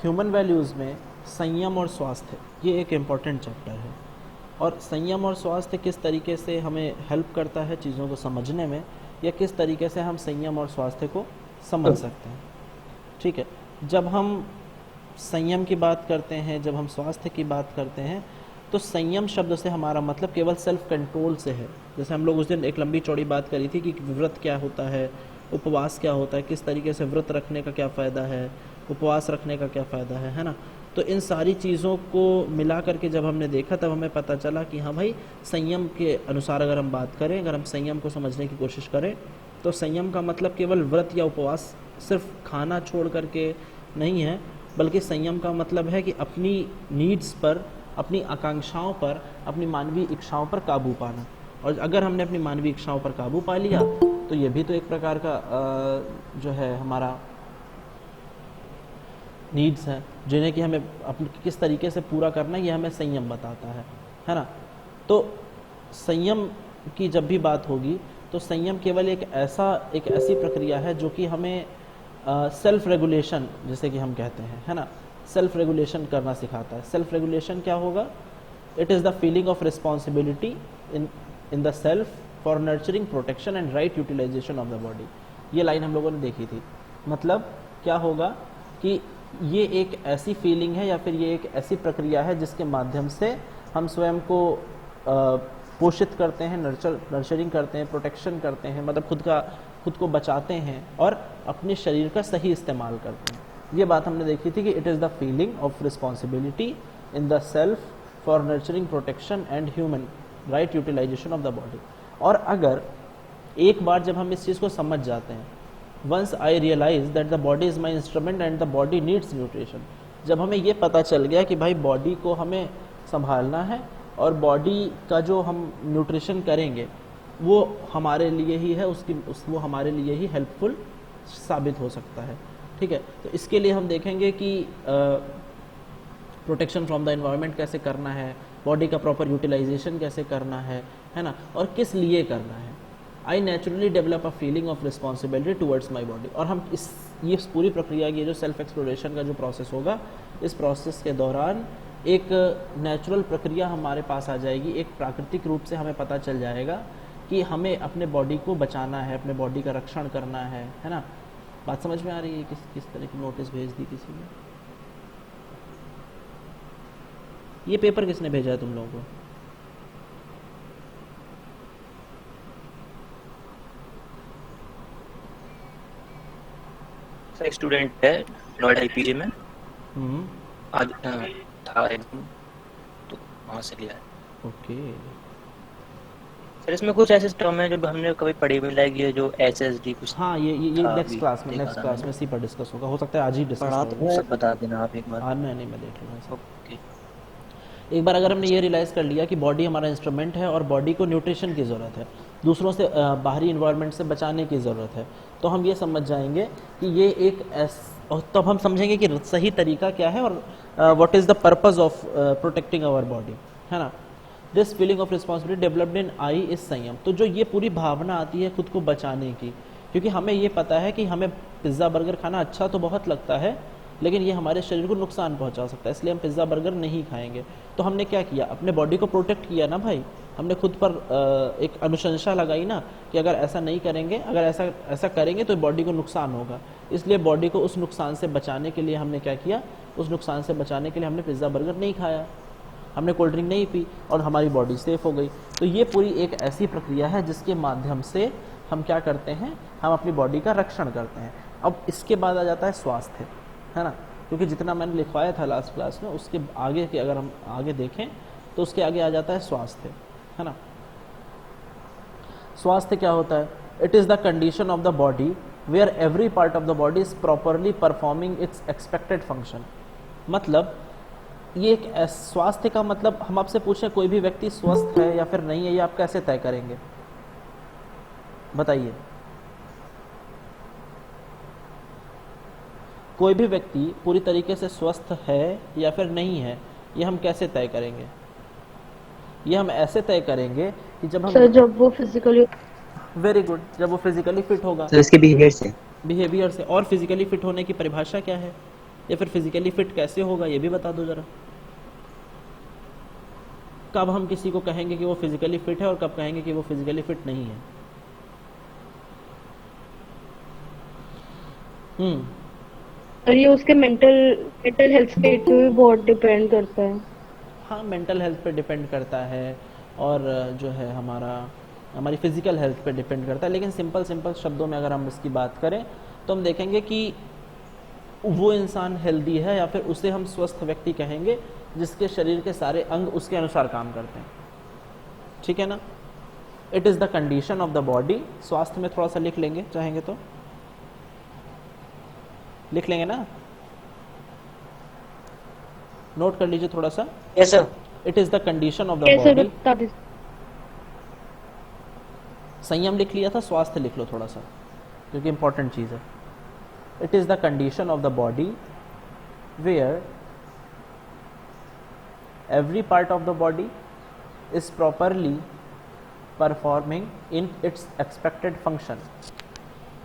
Human values में संयम और स्वास्थ्य ये एक इम्पॉर्टेंट चैप्टर है, और संयम और स्वास्थ्य किस तरीके से हमें हेल्प करता है चीज़ों को समझने में, या किस तरीके से हम संयम और स्वास्थ्य को समझ सकते हैं। ठीक है, जब हम संयम की बात करते हैं, जब हम स्वास्थ्य की बात करते हैं, तो संयम शब्द से हमारा मतलब केवल सेल्फ कंट्रोल से है। जैसे हम लोग उस दिन एक लंबी चौड़ी बात करी थी कि व्रत क्या होता है, उपवास क्या होता है, किस तरीके से व्रत रखने का क्या फ़ायदा है, उपवास रखने का क्या फ़ायदा है ना। तो इन सारी चीज़ों को मिला करके जब हमने देखा, तब हमें पता चला कि हाँ भाई, संयम के अनुसार अगर हम बात करें, अगर हम संयम को समझने की कोशिश करें, तो संयम का मतलब केवल व्रत या उपवास, सिर्फ खाना छोड़ करके नहीं है, बल्कि संयम का मतलब है कि अपनी नीड्स पर, अपनी आकांक्षाओं पर, अपनी मानवीय इच्छाओं पर काबू पाना। और अगर हमने अपनी मानवीय इच्छाओं पर काबू पा लिया, तो ये भी तो एक प्रकार का जो है हमारा नीड्स हैं, जिन्हें कि हमें अपने किस तरीके से पूरा करना है, ये हमें संयम बताता है ना। तो संयम की जब भी बात होगी, तो संयम केवल एक ऐसी प्रक्रिया है जो कि हमें सेल्फ रेगुलेशन, जैसे कि हम कहते हैं, है ना, सेल्फ रेगुलेशन करना सिखाता है। सेल्फ रेगुलेशन क्या होगा? It is the feeling of responsibility in the self for nurturing, protection and right utilization of the body. ये लाइन हम लोगों ने देखी थी। मतलब क्या होगा कि ये एक ऐसी फीलिंग है, या फिर ये एक ऐसी प्रक्रिया है जिसके माध्यम से हम स्वयं को पोषित करते हैं, नर्चरिंग करते हैं, प्रोटेक्शन करते हैं, मतलब खुद को बचाते हैं और अपने शरीर का सही इस्तेमाल करते हैं। ये बात हमने देखी थी कि it is the feeling of responsibility in the self for nurturing, protection and human right utilization of the body. और अगर एक बार जब हम इस चीज़ को समझ जाते हैं, once I realize that the body is my instrument and the body needs nutrition, जब हमें ये पता चल गया कि भाई बॉडी को हमें संभालना है और बॉडी का जो हम न्यूट्रिशन करेंगे वो हमारे लिए ही है, वो हमारे लिए ही हेल्पफुल साबित हो सकता है। ठीक है, तो इसके लिए हम देखेंगे कि प्रोटेक्शन फ्रॉम द एनवायरनमेंट कैसे करना है, बॉडी का प्रॉपर यूटिलाइजेशन कैसे करना है ना, और किस लिए करना है। I naturally develop a feeling of responsibility towards my body. और हम ये पूरी प्रक्रिया की, जो सेल्फ एक्सप्लोरेशन का जो प्रोसेस होगा, इस प्रोसेस के दौरान एक नेचुरल प्रक्रिया हमारे पास आ जाएगी, एक प्राकृतिक रूप से हमें पता चल जाएगा कि हमें अपने बॉडी को बचाना है, अपने बॉडी का रक्षण करना है ना। बात समझ में आ रही है? किस तरह की नोटिस भेज दी किसी ने? ये पेपर किसने भेजा है तुम लोगों को? सर स्टूडेंट है नोएडा आईपीजे में, आज था एग्जाम तो वहाँ से लिया है। ओके सर इसमें कुछ ऐसे टर्म है जो हमने कभी पढ़ी भी, लाइक ये जो एसएसडी कुछ। हाँ, ये नेक्स्ट क्लास में इसी पर डिस्कस होगा। हो सकता है आज ही डिस्कस पढ़ा तो सब बता देना आप एक बार। हाँ, नहीं मैं देख लूँगा। ओके, एक बार अगर हमने ये रियलाइज़ कर लिया कि बॉडी हमारा इंस्ट्रूमेंट है और बॉडी को न्यूट्रिशन की ज़रूरत है, दूसरों से बाहरी इन्वायरमेंट से बचाने की ज़रूरत है, तो हम ये समझ जाएंगे कि ये और तब हम समझेंगे कि सही तरीका क्या है और what is the purpose of protecting our body, है ना। This feeling of responsibility developed in I is संयम। तो जो ये पूरी भावना आती है खुद को बचाने की, क्योंकि हमें ये पता है कि हमें पिज़्ज़ा बर्गर खाना अच्छा तो बहुत लगता है, लेकिन ये हमारे शरीर को नुकसान पहुंचा सकता है, इसलिए हम पिज़्ज़ा बर्गर नहीं खाएंगे। तो हमने क्या किया? अपने बॉडी को प्रोटेक्ट किया ना भाई। हमने खुद पर एक अनुशंसा लगाई ना कि अगर ऐसा नहीं करेंगे, अगर ऐसा करेंगे तो बॉडी को नुकसान होगा, इसलिए बॉडी को उस नुकसान से बचाने के लिए हमने क्या किया? उस नुकसान से बचाने के लिए हमने पिज़्ज़ा बर्गर नहीं खाया, हमने कोल्ड ड्रिंक नहीं पी, और हमारी बॉडी सेफ हो गई। तो ये पूरी एक ऐसी प्रक्रिया है जिसके माध्यम से हम क्या करते हैं? हम अपनी बॉडी का रक्षण करते हैं। अब इसके बाद आ जाता है स्वास्थ्य, है ना, क्योंकि जितना मैंने लिखवाया था लास्ट क्लास में, उसके आगे के अगर हम आगे देखें तो उसके आगे आ जाता है स्वास्थ्य, है ना। स्वास्थ्य क्या होता है? It is the condition of the body where every part of the body is properly performing its expected function. मतलब ये एक स्वास्थ्य का मतलब, हम आपसे पूछें कोई भी व्यक्ति स्वस्थ है या फिर नहीं है, ये आप कैसे तय करेंगे? बताइए। कोई भी व्यक्ति पूरी तरीके से स्वस्थ है या फिर नहीं है, ये हम कैसे तय करेंगे? ये हम ऐसे तय करेंगे कि जब वो फिजिकली, वेरी गुड, जब वो फिजिकली फिट होगा। तो इसके बिहेवियर से और फिजिकली फिट होने की परिभाषा क्या है? या फिर फिजिकली फिट कैसे होगा ये भी बता दो जरा। कब हम किसी को कहेंगे कि वो फिजिकली फिट है और कब कहेंगे कि वो फिजिकली फिट नहीं है। और ये उसके मेंटल हेल्थ स्टेट पे भी बहुत डिपेंड करता है। हाँ, मेंटल हेल्थ पे डिपेंड करता है और जो है हमारी फिजिकल हेल्थ पे डिपेंड करता है। लेकिन सिंपल शब्दों में अगर हम इसकी बात करें तो हम देखेंगे कि वो इंसान हेल्दी है या फिर उसे हम स्वस्थ व्यक्ति कहेंगे जिसके शरीर के सारे अंग उसके अनुसार काम करते हैं। ठीक है ना। It is the condition of the body. स्वास्थ्य में थोड़ा सा लिख लेंगे, चाहेंगे तो लिख लेंगे ना, नोट कर लीजिए थोड़ा सा। Yes sir. It is the condition of the कैसे बॉडी। बता दीजिए। संयम लिख लिया था, स्वास्थ्य लिख लो थोड़ा सा क्योंकि इंपॉर्टेंट चीज है। It is the condition of the body where every part of the body is properly performing in its expected function.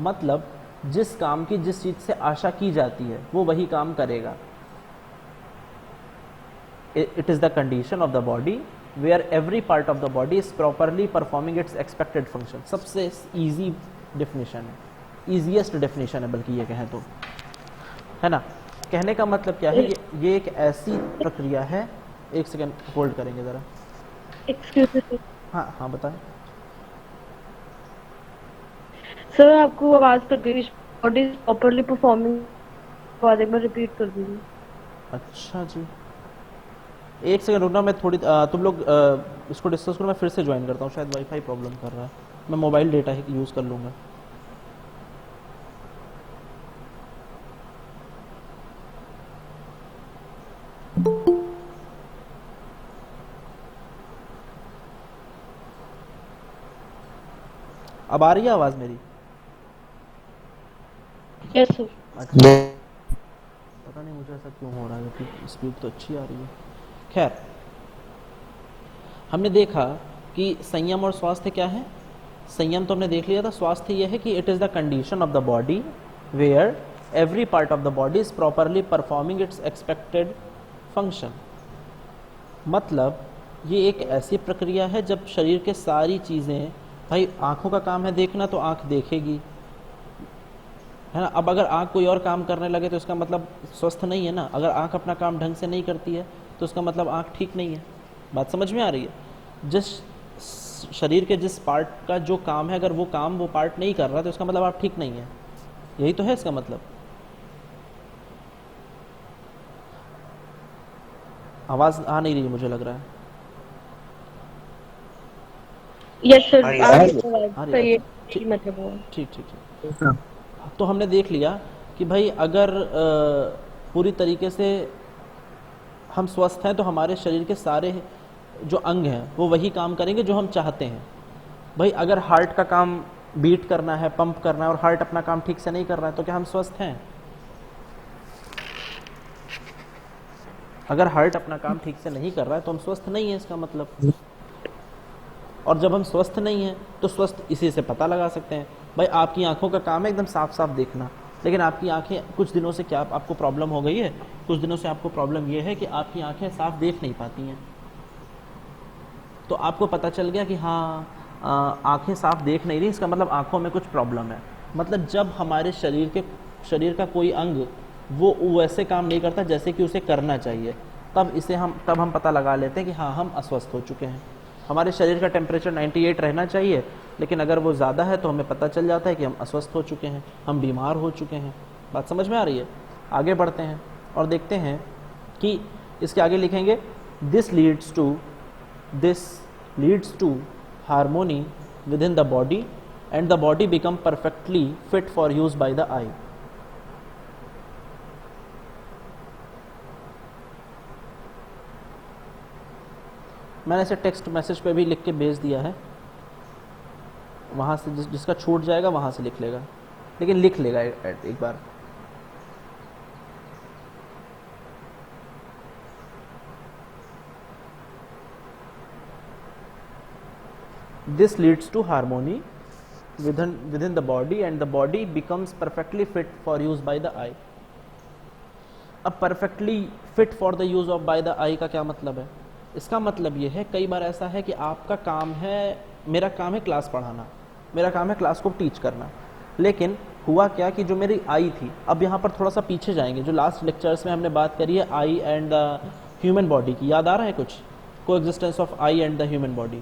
मतलब जिस काम की जिस चीज से आशा की जाती है वो वही काम करेगा। It is the condition of the body where every part of the body is properly performing its expected function। सबसे easy definition है, easiest definition है बल्कि ये कहें तो, है ना। कहने का मतलब क्या है, ये एक ऐसी प्रक्रिया है। एक सेकेंड होल्ड करेंगे ज़रा। एक्सक्यूज मी हाँ बताएं। सर, आपको आवाज कट गई। बॉडी प्रॉपर्ली परफॉर्मिंग, बाद एक बार रिपीट कर दीजिए। अच्छा जी, एक सेकंड रुकना, मैं थोड़ी तुम लोग इसको डिस्कस करो, मैं फिर से ज्वाइन करता हूँ। शायद वाईफाई प्रॉब्लम कर रहा है, मैं मोबाइल डेटा ही यूज़ कर लूँगा। अब आ रही है आवाज़ मेरी? Yes sir. अच्छा, पता नहीं मुझे ऐसा क्यों हो रहा है, जबकि स्पीड तो अच्छी आ रही है। खैर, हमने देखा कि संयम और स्वास्थ्य क्या है। संयम तो हमने देख लिया था। स्वास्थ्य यह है कि it is the condition of the body where every part of the body is properly performing its expected function. मतलब ये एक ऐसी प्रक्रिया है जब शरीर के सारी चीज़ें, भाई आँखों का काम है देखना तो आँख देखेगी, है ना। अब अगर आँख कोई और काम करने लगे तो इसका मतलब स्वस्थ नहीं है ना। अगर आँख अपना काम ढंग से नहीं करती है तो इसका मतलब आँख ठीक नहीं है। बात समझ में आ रही है। जिस शरीर के जिस पार्ट का जो काम है, अगर वो काम वो पार्ट नहीं कर रहा तो इसका मतलब आप ठीक नहीं है। यही तो है इसका मतलब। आवाज आ नहीं रही मुझे लग रहा है। यस सर, आ रही है। ठीक मतलब वो ठीक ठीक ठीक। तो हमने देख लिया कि भाई अगर पूरी तरीके से हम स्वस्थ हैं तो हमारे शरीर के सारे जो अंग हैं वो वही काम करेंगे जो हम चाहते हैं। भाई अगर हार्ट का काम बीट करना है, पंप करना है, और हार्ट अपना काम ठीक से नहीं कर रहा है तो क्या हम स्वस्थ हैं? अगर हार्ट अपना काम ठीक से नहीं कर रहा है तो हम स्वस्थ नहीं है इसका मतलब। और जब हम स्वस्थ नहीं हैं तो स्वस्थ इसी से पता लगा सकते हैं। भाई आपकी आंखों का काम है एकदम साफ साफ देखना, लेकिन आपकी आंखें कुछ दिनों से क्या आपको प्रॉब्लम हो गई है? कुछ दिनों से आपको प्रॉब्लम ये है कि आपकी आंखें साफ देख नहीं पाती हैं। तो आपको पता चल गया कि हाँ आंखें साफ देख नहीं रही, इसका मतलब आंखों में कुछ प्रॉब्लम है। मतलब जब हमारे शरीर का कोई अंग वो वैसे काम नहीं करता जैसे कि उसे करना चाहिए, तब हम पता लगा लेते हैं कि हाँ हम अस्वस्थ हो चुके हैं। हमारे शरीर का टेम्परेचर 98 रहना चाहिए, लेकिन अगर वो ज़्यादा है तो हमें पता चल जाता है कि हम अस्वस्थ हो चुके हैं, हम बीमार हो चुके हैं। बात समझ में आ रही है? आगे बढ़ते हैं और देखते हैं कि इसके आगे लिखेंगे this leads to harmony with in the body and the body become perfectly fit for use by the eye. मैंने इसे टेक्स्ट मैसेज पे भी लिख के भेज दिया है, वहाँ से जिसका छूट जाएगा वहाँ से लिख लेगा, लेकिन लिख लेगा एक बार। This leads to harmony within the body and the body becomes perfectly fit for use by the eye। अब perfectly fit for the use of by the eye का क्या मतलब है? इसका मतलब ये है, कई बार ऐसा है कि आपका काम है, मेरा काम है क्लास पढ़ाना, मेरा काम है क्लास को टीच करना, लेकिन हुआ क्या कि जो मेरी आई थी, अब यहाँ पर थोड़ा सा पीछे जाएंगे, जो लास्ट लेक्चर्स में हमने बात करी है आई एंड द ह्यूमन बॉडी की, याद आ रहा है कुछ? को existence of I and the human body.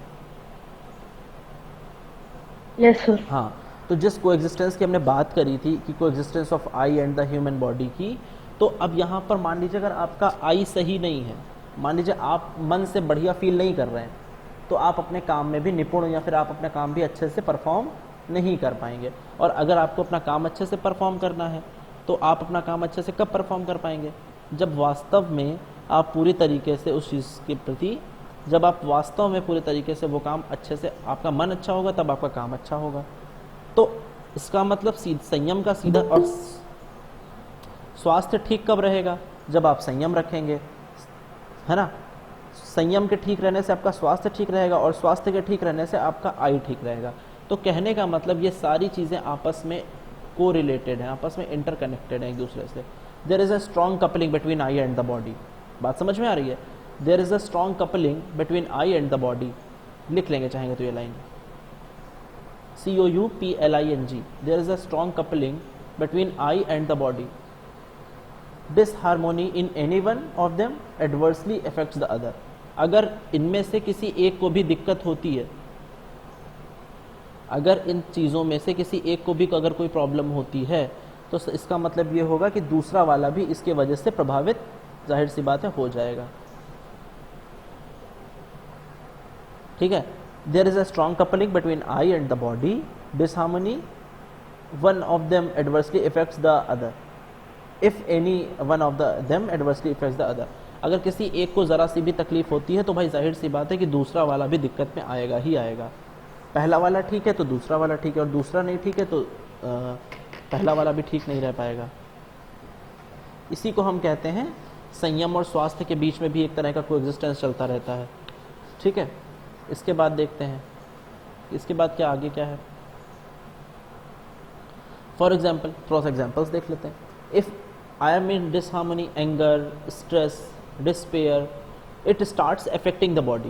Yes sir. हाँ, तो जिस को एग्जिस्टेंस की हमने बात करी थी कि को existence of I and the human body की, तो अब यहाँ पर मान लीजिए अगर आपका आई सही नहीं है, मान लीजिए आप मन से बढ़िया फील नहीं कर रहे हैं, तो आप अपने काम में भी निपुण या फिर आप अपना काम भी अच्छे से परफॉर्म नहीं कर पाएंगे। और अगर आपको अपना काम अच्छे से परफॉर्म करना है तो आप अपना काम अच्छे से कब परफॉर्म कर पाएंगे? जब वास्तव में आप पूरी तरीके से उस चीज़ के प्रति, जब आप वास्तव में पूरी तरीके से वो काम अच्छे से, आपका मन अच्छा होगा तब आपका काम अच्छा होगा। तो इसका मतलब संयम का सीधा, और स्वास्थ्य ठीक कब रहेगा? जब आप संयम रखेंगे, है ना। संयम के ठीक रहने से आपका स्वास्थ्य ठीक रहेगा और स्वास्थ्य के ठीक रहने से आपका आई ठीक रहेगा। तो कहने का मतलब ये सारी चीज़ें आपस में को रिलेटेड हैं, आपस में इंटरकनेक्टेड हैं एक दूसरे से। There is a strong coupling between I and the body. बात समझ में आ रही है? There is a strong coupling between I and the body. लिख लेंगे चाहेंगे तो ये line, COUPLING, there is a strong coupling between I and the body. Disharmony in any one of them adversely effects the other. अगर इनमें से किसी एक को भी दिक्कत होती है, अगर इन चीज़ों में से किसी एक को भी अगर कोई प्रॉब्लम होती है, तो इसका मतलब ये होगा कि दूसरा वाला भी इसके वजह से प्रभावित, जाहिर सी बात है, हो जाएगा। ठीक है। There is a strong coupling between I and the body, disharmony one of them adversely effects the other, if any one of them adversely effects the other. अगर किसी एक को ज़रा सी भी तकलीफ होती है तो भाई जाहिर सी बात है कि दूसरा वाला भी दिक्कत में आएगा ही आएगा। पहला वाला ठीक है तो दूसरा वाला ठीक है, और दूसरा नहीं ठीक है तो पहला वाला भी ठीक नहीं रह पाएगा। इसी को हम कहते हैं संयम और स्वास्थ्य के बीच में भी एक तरह का कोएग्जिस्टेंस चलता रहता है। ठीक है। इसके बाद देखते हैं, इसके बाद क्या आगे क्या है। फॉर एग्जाम्पल, थोड़ा सा एग्जाम्पल्स देख लेते हैं। If I am in disharmony, anger, stress, despair, it starts affecting the body,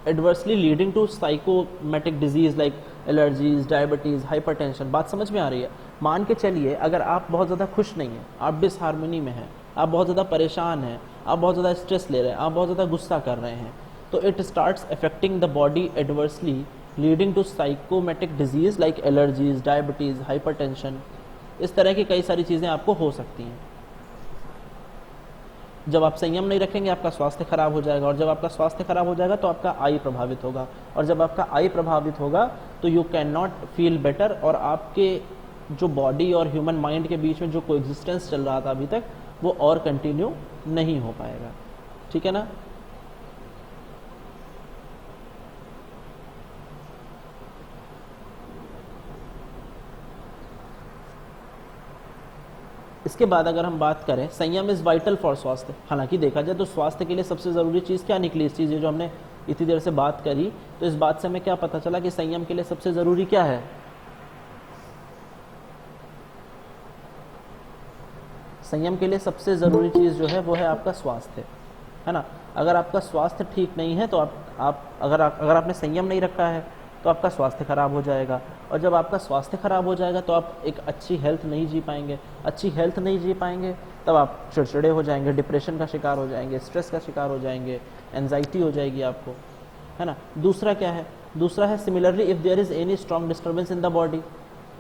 adversely leading to psychosomatic disease like allergies, diabetes, hypertension। बात समझ में आ रही है? मान के चलिए अगर आप बहुत ज़्यादा खुश नहीं हैं, आप डिसहार्मनी में हैं, आप बहुत ज़्यादा परेशान हैं, आप बहुत ज़्यादा स्ट्रेस ले रहे हैं, आप बहुत ज़्यादा गुस्सा कर रहे हैं, तो it starts affecting the body adversely leading to psychosomatic diseases like allergies, diabetes, hypertension. इस तरह की कई सारी चीज़ें आपको हो सकती हैं। जब आप संयम नहीं रखेंगे आपका स्वास्थ्य खराब हो जाएगा, और जब आपका स्वास्थ्य खराब हो जाएगा तो आपका आई प्रभावित होगा, और जब आपका आई प्रभावित होगा तो you can not feel better, और आपके जो बॉडी और ह्यूमन माइंड के बीच में जो कोएग्जिस्टेंस चल रहा था अभी तक, वो और कंटिन्यू नहीं हो पाएगा। ठीक है ना। इसके बाद अगर हम बात करें, संयम इज़ वाइटल फॉर स्वास्थ्य। हालांकि देखा जाए तो स्वास्थ्य के लिए सबसे ज़रूरी चीज़ क्या निकली इस चीज़ जो हमने इतनी देर से बात करी, तो इस बात से हमें क्या पता चला कि संयम के लिए सबसे ज़रूरी क्या है? संयम के लिए सबसे ज़रूरी चीज़ जो है वो है आपका स्वास्थ्य, है ना। अगर आपका स्वास्थ्य ठीक नहीं है तो अगर आपने संयम नहीं रखा है तो आपका स्वास्थ्य खराब हो जाएगा, और जब आपका स्वास्थ्य खराब हो जाएगा तो आप एक अच्छी हेल्थ नहीं जी पाएंगे। अच्छी हेल्थ नहीं जी पाएंगे तब आप चिड़चिड़े हो जाएंगे, डिप्रेशन का शिकार हो जाएंगे, स्ट्रेस का शिकार हो जाएंगे, एंजाइटी हो जाएगी आपको, है ना। दूसरा क्या है? दूसरा है similarly if there is any strong disturbance in the body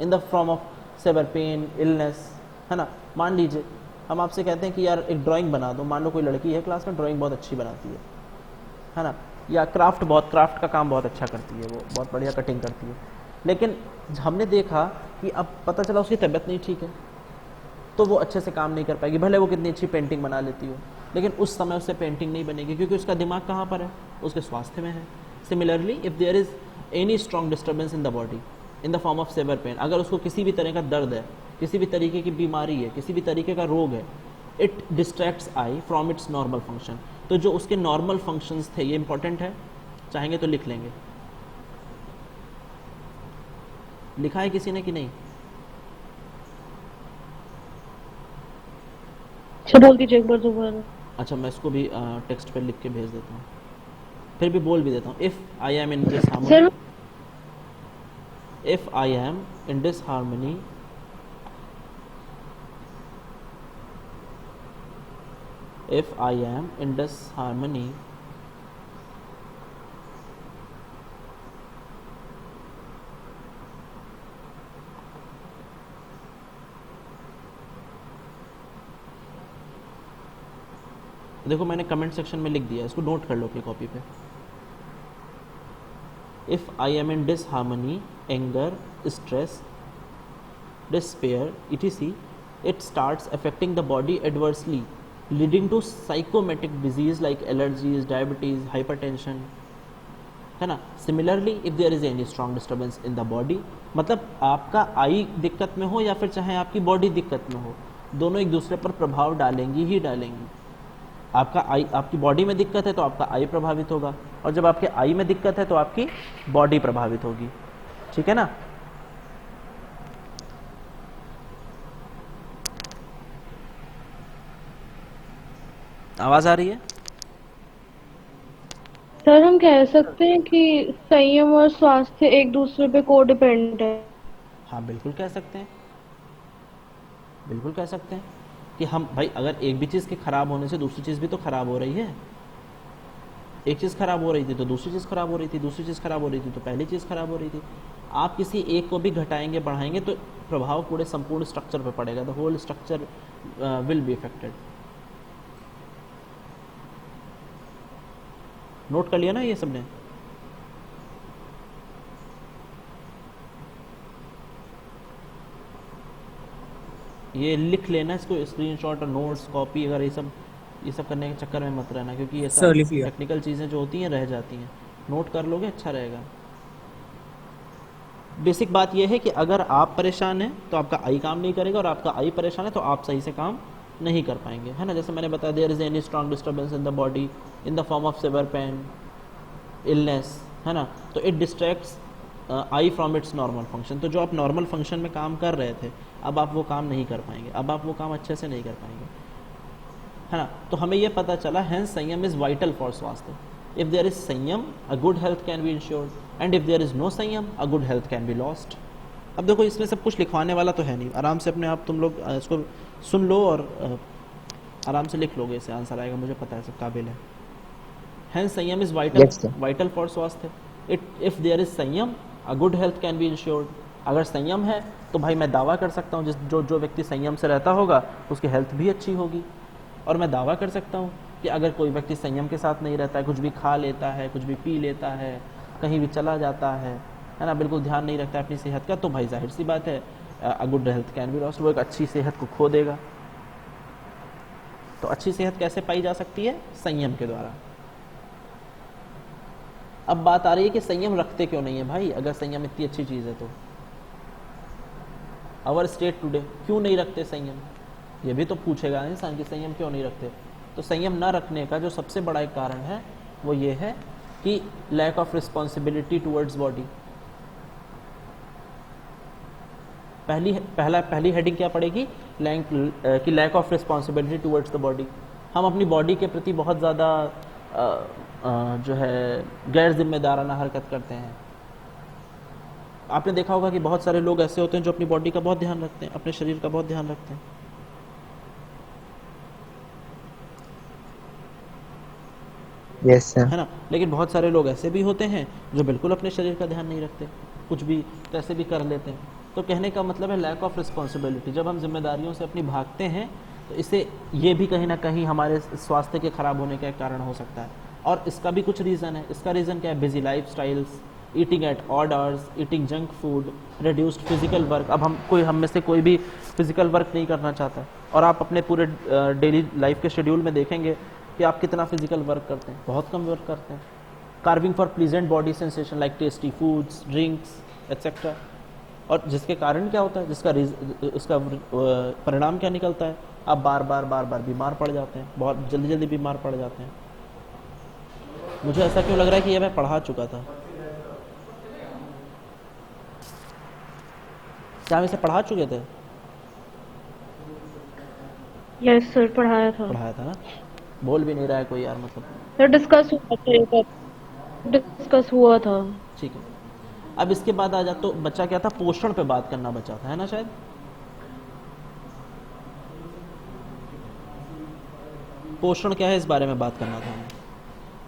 in the form of severe pain, illness, है ना। मान लीजिए हम आपसे कहते हैं कि यार एक ड्राइंग बना दो, मान लो कोई लड़की है क्लास में, ड्राइंग बहुत अच्छी बनाती है ना, या क्राफ्ट का काम बहुत अच्छा करती है, वो बहुत बढ़िया कटिंग करती है, लेकिन हमने देखा कि अब पता चला उसकी तबीयत नहीं ठीक है तो वो अच्छे से काम नहीं कर पाएगी, भले वो कितनी अच्छी पेंटिंग बना लेती हो, लेकिन उस समय उससे पेंटिंग नहीं बनेगी क्योंकि उसका दिमाग कहाँ पर है? उसके स्वास्थ्य में है। Similarly if there is any strong disturbance in the body in the form of severe pain, अगर उसको किसी भी तरह का दर्द है, किसी भी तरीके की बीमारी है, किसी भी तरीके का रोग है, it distracts I from its normal function. तो जो उसके नॉर्मल फंक्शंस थे, ये इंपॉर्टेंट है, चाहेंगे तो लिख लेंगे। लिखा है किसी ने कि नहीं? सर बोल दीजिए एक बार दोबारा। अच्छा, मैं इसको भी टेक्स्ट पे लिख के भेज देता हूँ, फिर भी बोल भी देता हूँ। If I am in this sir harmony, if I am in this harmony, if I am in this harmony, देखो मैंने कमेंट सेक्शन में लिख दिया, इसको नोट कर लो अपनी कॉपी पे। If I am in disharmony, anger, stress, despair, etc., it starts affecting the body adversely, leading to psychosomatic disease like allergies, diabetes, hypertension, है ना। Similarly if there is any strong disturbance in the body, मतलब आपका आई दिक्कत में हो या फिर चाहे आपकी बॉडी दिक्कत में हो, दोनों एक दूसरे पर प्रभाव डालेंगी ही डालेंगी। आपका आई, आपकी बॉडी में दिक्कत है तो आपका आई प्रभावित होगा, और जब आपके आई में दिक्कत है तो आपकी बॉडी प्रभावित होगी, ठीक है ना। आवाज आ रही है? सर हम कह सकते हैं कि संयम और स्वास्थ्य एक दूसरे पे को डिपेंडेंट है। हाँ बिल्कुल कह सकते हैं, बिल्कुल कह सकते हैं कि हम भाई अगर एक भी चीज़ के खराब होने से दूसरी चीज़ भी तो खराब हो रही है। एक चीज़ खराब हो रही थी तो दूसरी चीज़ खराब हो रही थी, दूसरी चीज़ खराब हो रही थी तो पहली चीज़ खराब हो रही थी। आप किसी एक को भी घटाएंगे बढ़ाएंगे तो प्रभाव पूरे संपूर्ण स्ट्रक्चर पे पड़ेगा, the whole structure will be effected. Note कर लिया ना ये सबने? ये लिख लेना, इसको स्क्रीनशॉट और नोट्स कॉपी अगर ये सब करने के चक्कर में मत रहना, क्योंकि ये सब टेक्निकल चीज़ें जो होती हैं रह जाती हैं। नोट कर लोगे अच्छा रहेगा। बेसिक बात यह है कि अगर आप परेशान हैं तो आपका आई काम नहीं करेगा, और आपका आई परेशान है तो आप सही से काम नहीं कर पाएंगे, है ना। जैसे मैंने बताया, there is any strong disturbance in the body in the form of severe pain, illness, है ना, तो it distracts I from its normal function. तो जो आप नॉर्मल फंक्शन में काम कर रहे थे, अब आप वो काम नहीं कर पाएंगे, अब आप वो काम अच्छे से नहीं कर पाएंगे, है ना। तो हमें ये पता चला, हैंस संयम इज वाइटल फॉर स्वास्थ्य। इफ देयर इज संयम, a good health can be insured, and if there is no संयम, a good health can be lost. अब देखो इसमें सब कुछ लिखवाने वाला तो है नहीं, आराम से अपने आप तुम लोग इसको सुन लो और आराम से लिख लोगे, इससे आंसर आएगा, मुझे पता है, सब काबिल है। हैंस संयम इज वाइटल फॉर स्वास्थ्य। इफ देयर इज संयम, a good health can be insured. अगर संयम है तो भाई मैं दावा कर सकता हूँ जो व्यक्ति संयम से रहता होगा उसकी हेल्थ भी अच्छी होगी। और मैं दावा कर सकता हूँ कि अगर कोई व्यक्ति संयम के साथ नहीं रहता है, कुछ भी खा लेता है, कुछ भी पी लेता है, कहीं भी चला जाता है ना, बिल्कुल ध्यान नहीं रखता है अपनी सेहत का, तो भाई जाहिर सी बात है अ good health can be lost, वो एक अच्छी सेहत को खो देगा। तो अच्छी सेहत कैसे पाई जा सकती है? संयम के द्वारा। अब बात आ रही है कि संयम रखते क्यों नहीं है भाई, अगर संयम इतनी अच्छी चीज़ है तो। आवर स्टेट टुडे, क्यों नहीं रखते संयम, ये भी तो पूछेगा इंसान कि संयम क्यों नहीं रखते। तो संयम ना रखने का जो सबसे बड़ा एक कारण है वो ये है कि lack of responsibility towards body. पहली हेडिंग क्या पड़ेगी कि lack of responsibility towards the body. हम अपनी बॉडी के प्रति बहुत ज़्यादा जो है गैर जिम्मेदाराना हरकत करते हैं। आपने देखा होगा कि बहुत सारे लोग ऐसे होते हैं जो अपनी बॉडी का बहुत ध्यान रखते हैं, अपने शरीर का बहुत ध्यान रखते हैं, यस सर, है ना। लेकिन बहुत सारे लोग ऐसे भी होते हैं जो बिल्कुल अपने शरीर का ध्यान नहीं रखते, कुछ भी कैसे भी कर लेते हैं। तो कहने का मतलब है लैक ऑफ रिस्पॉन्सिबिलिटी। जब हम जिम्मेदारियों से अपनी भागते हैं तो इससे ये भी कहीं ना कहीं हमारे स्वास्थ्य के खराब होने का एक कारण हो सकता है। और इसका भी कुछ रीज़न है। इसका रीज़न क्या है? Busy life styles, eating at odd hours, eating junk food, reduced physical work. अब हम में से कोई भी फिजिकल वर्क नहीं करना चाहता, और आप अपने पूरे डेली लाइफ के शेड्यूल में देखेंगे कि आप कितना फिजिकल वर्क करते हैं, बहुत कम वर्क करते हैं। Carving for pleasant body sensation like tasty foods, drinks etcetera. और जिसके कारण क्या होता है, उसका परिणाम क्या निकलता है? आप बार बार बीमार पड़ जाते हैं, बहुत जल्दी बीमार पड़ जाते हैं। मुझे ऐसा क्यों लग रहा है कि ये मैं पढ़ा चुका था, क्या हम इसे पढ़ा चुके थे? यस सर, पढ़ाया था। पढ़ाया था ना? बोल भी नहीं रहा है कोई यार, मतलब। सर डिस्कस हुआ था। ठीक है। अब इसके बाद आ जा, तो बच्चा क्या था, पोषण पे बात करना बचा था, है ना शायद? पोषण क्या है इस बारे में बात करना था हमें,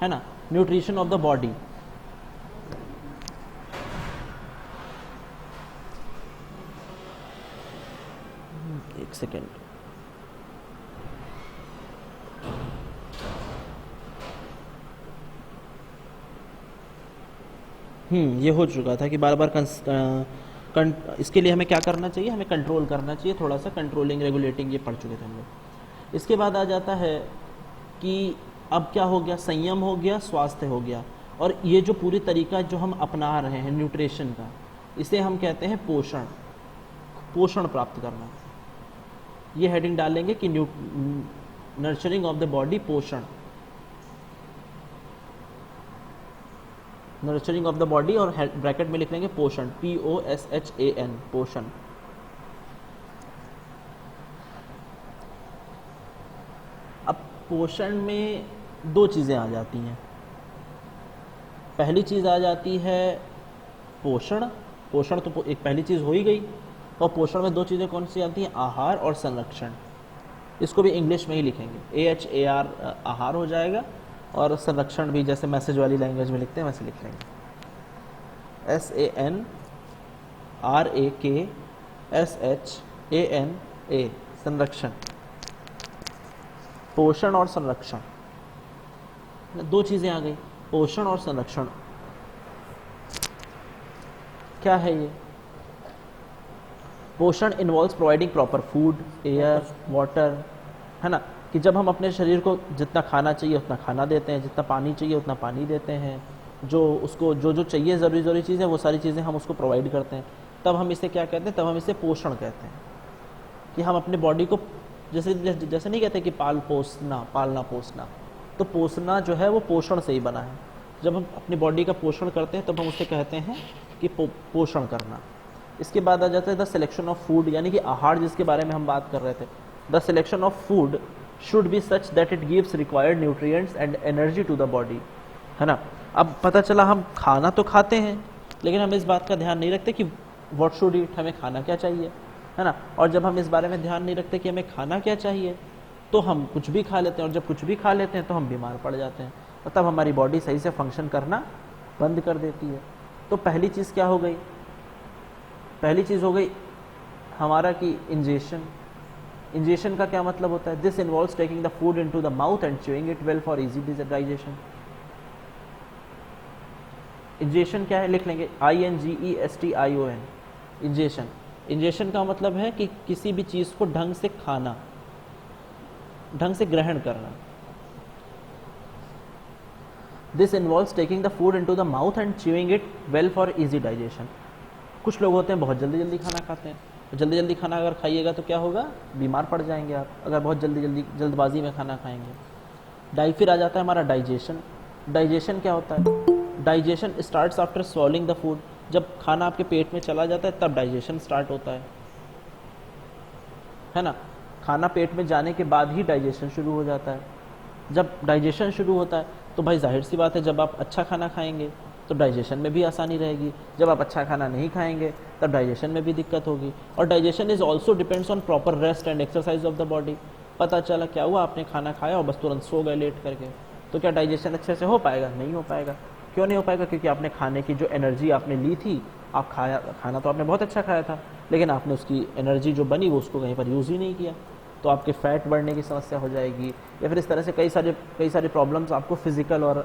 है ना? Nutrition of the body. एक सेकेंड। ये हो चुका था कि बार बार इसके लिए हमें क्या करना चाहिए, हमें कंट्रोल करना चाहिए, थोड़ा सा कंट्रोलिंग रेगुलेटिंग ये पढ़ चुके थे हम लोग। इसके बाद आ जाता है कि अब क्या हो गया, संयम हो गया, स्वास्थ्य हो गया, और ये जो पूरी तरीका जो हम अपना रहे हैं न्यूट्रिशन का, इसे हम कहते हैं पोषण। पोषण प्राप्त करना, ये हेडिंग डालेंगे कि नर्चरिंग ऑफ द बॉडी, पोषण। नर्चरिंग ऑफ द बॉडी, और ब्रैकेट में लिख लेंगे पोषण, POSHAN, पोषण। अब पोषण में दो चीज़ें आ जाती हैं। पहली चीज़ आ जाती है पोषण। पोषण तो एक पहली चीज़ हो ही गई, और पोषण में दो चीज़ें कौन सी आती हैं, आहार और संरक्षण। इसको भी इंग्लिश में ही लिखेंगे, AHAR आहार हो जाएगा, और संरक्षण भी जैसे मैसेज वाली लैंग्वेज में लिखते हैं वैसे लिख लेंगे, SANRAKSHANA, संरक्षण। पोषण और संरक्षण, दो चीज़ें आ गई, पोषण और संरक्षण। क्या है ये? पोषण involves providing proper food, air, water, है ना? कि जब हम अपने शरीर को जितना खाना चाहिए उतना खाना देते हैं, जितना पानी चाहिए उतना पानी देते हैं, जो उसको जो जो चाहिए ज़रूरी चीज़ें, वो सारी चीज़ें हम उसको प्रोवाइड करते हैं, तब हम इसे क्या कहते हैं, तब हम इसे पोषण कहते हैं। कि हम अपने बॉडी को जैसे जैसे नहीं कहते कि पालना पोसना, तो पोसना जो है वो पोषण से ही बना है। जब हम अपनी बॉडी का पोषण करते हैं तब हम उसे कहते हैं कि पोषण करना। इसके बाद आ जाता है द सिलेक्शन ऑफ फूड, यानी कि आहार जिसके बारे में हम बात कर रहे थे। The selection of food should be such that it gives required nutrients and energy to the body, है ना? अब पता चला हम खाना तो खाते हैं, लेकिन हम इस बात का ध्यान नहीं रखते कि व्हाट शुड ईट, हमें खाना क्या चाहिए, है ना? और जब हम इस बारे में ध्यान नहीं रखते कि हमें खाना क्या चाहिए, तो हम कुछ भी खा लेते हैं, और जब कुछ भी खा लेते हैं तो हम बीमार पड़ जाते हैं, और तब हमारी बॉडी सही से फंक्शन करना बंद कर देती है। तो पहली चीज़ क्या हो गई? पहली चीज़ हो गई हमारा कि इंजेशन। इंजेशन का क्या मतलब होता है? This involves taking the food into the mouth and chewing it well for easy digestion. Ingestion क्या है? लिख लेंगे INGESTION, इंजेशन। इंजेशन का मतलब है कि किसी भी चीज़ को ढंग से खाना, ढंग से ग्रहण करना। This involves taking the food into the mouth and chewing it well for easy digestion. कुछ लोग होते हैं बहुत जल्दी जल्दी खाना खाते हैं, तो जल्दी जल्दी खाना अगर खाइएगा तो क्या होगा, बीमार पड़ जाएंगे आप, अगर बहुत जल्दबाजी में खाना खाएंगे। फिर आ जाता है हमारा डाइजेशन। डाइजेशन क्या होता है? Digestion starts after swallowing the food. जब खाना आपके पेट में चला जाता है तब डाइजेशन स्टार्ट होता है ना? खाना पेट में जाने के बाद ही डाइजेशन शुरू हो जाता है। जब डाइजेशन शुरू होता है तो भाई जाहिर सी बात है, जब आप अच्छा खाना खाएंगे तो डाइजेशन में भी आसानी रहेगी। जब आप अच्छा खाना नहीं खाएंगे तब डाइजेशन में भी दिक्कत होगी। और digestion is also depends on proper rest and exercise of the body. पता चला क्या हुआ, आपने खाना खाया और बस तुरंत सो गए लेट करके, तो क्या डाइजेशन अच्छे से हो पाएगा? नहीं हो पाएगा। क्यों नहीं हो पाएगा? क्योंकि आपने खाने की जो एनर्जी आपने ली थी, आप खाना तो आपने बहुत अच्छा खाया था, लेकिन आपने उसकी एनर्जी जो बनी वो उसको कहीं पर यूज़ ही नहीं किया, तो आपके फैट बढ़ने की समस्या हो जाएगी, या फिर इस तरह से कई सारे प्रॉब्लम्स आपको फिजिकल और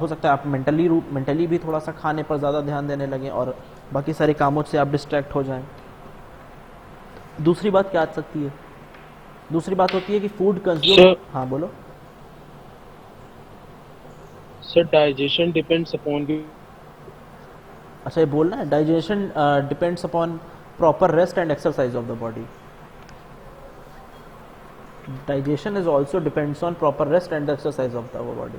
हो सकता है आप मेंटली भी थोड़ा सा खाने पर ज़्यादा ध्यान देने लगें और बाकी सारे कामों से आप डिस्ट्रैक्ट हो जाएं। दूसरी बात क्या आ सकती है? दूसरी बात होती है कि फूड कंज्यूम। हाँ बोलो सर। डाइजेशन डिपेंड्स अपॉन की। अच्छा ये बोलना है, digestion depends upon proper rest and exercise of the body. Digestion is also depends on proper rest and exercise of the body.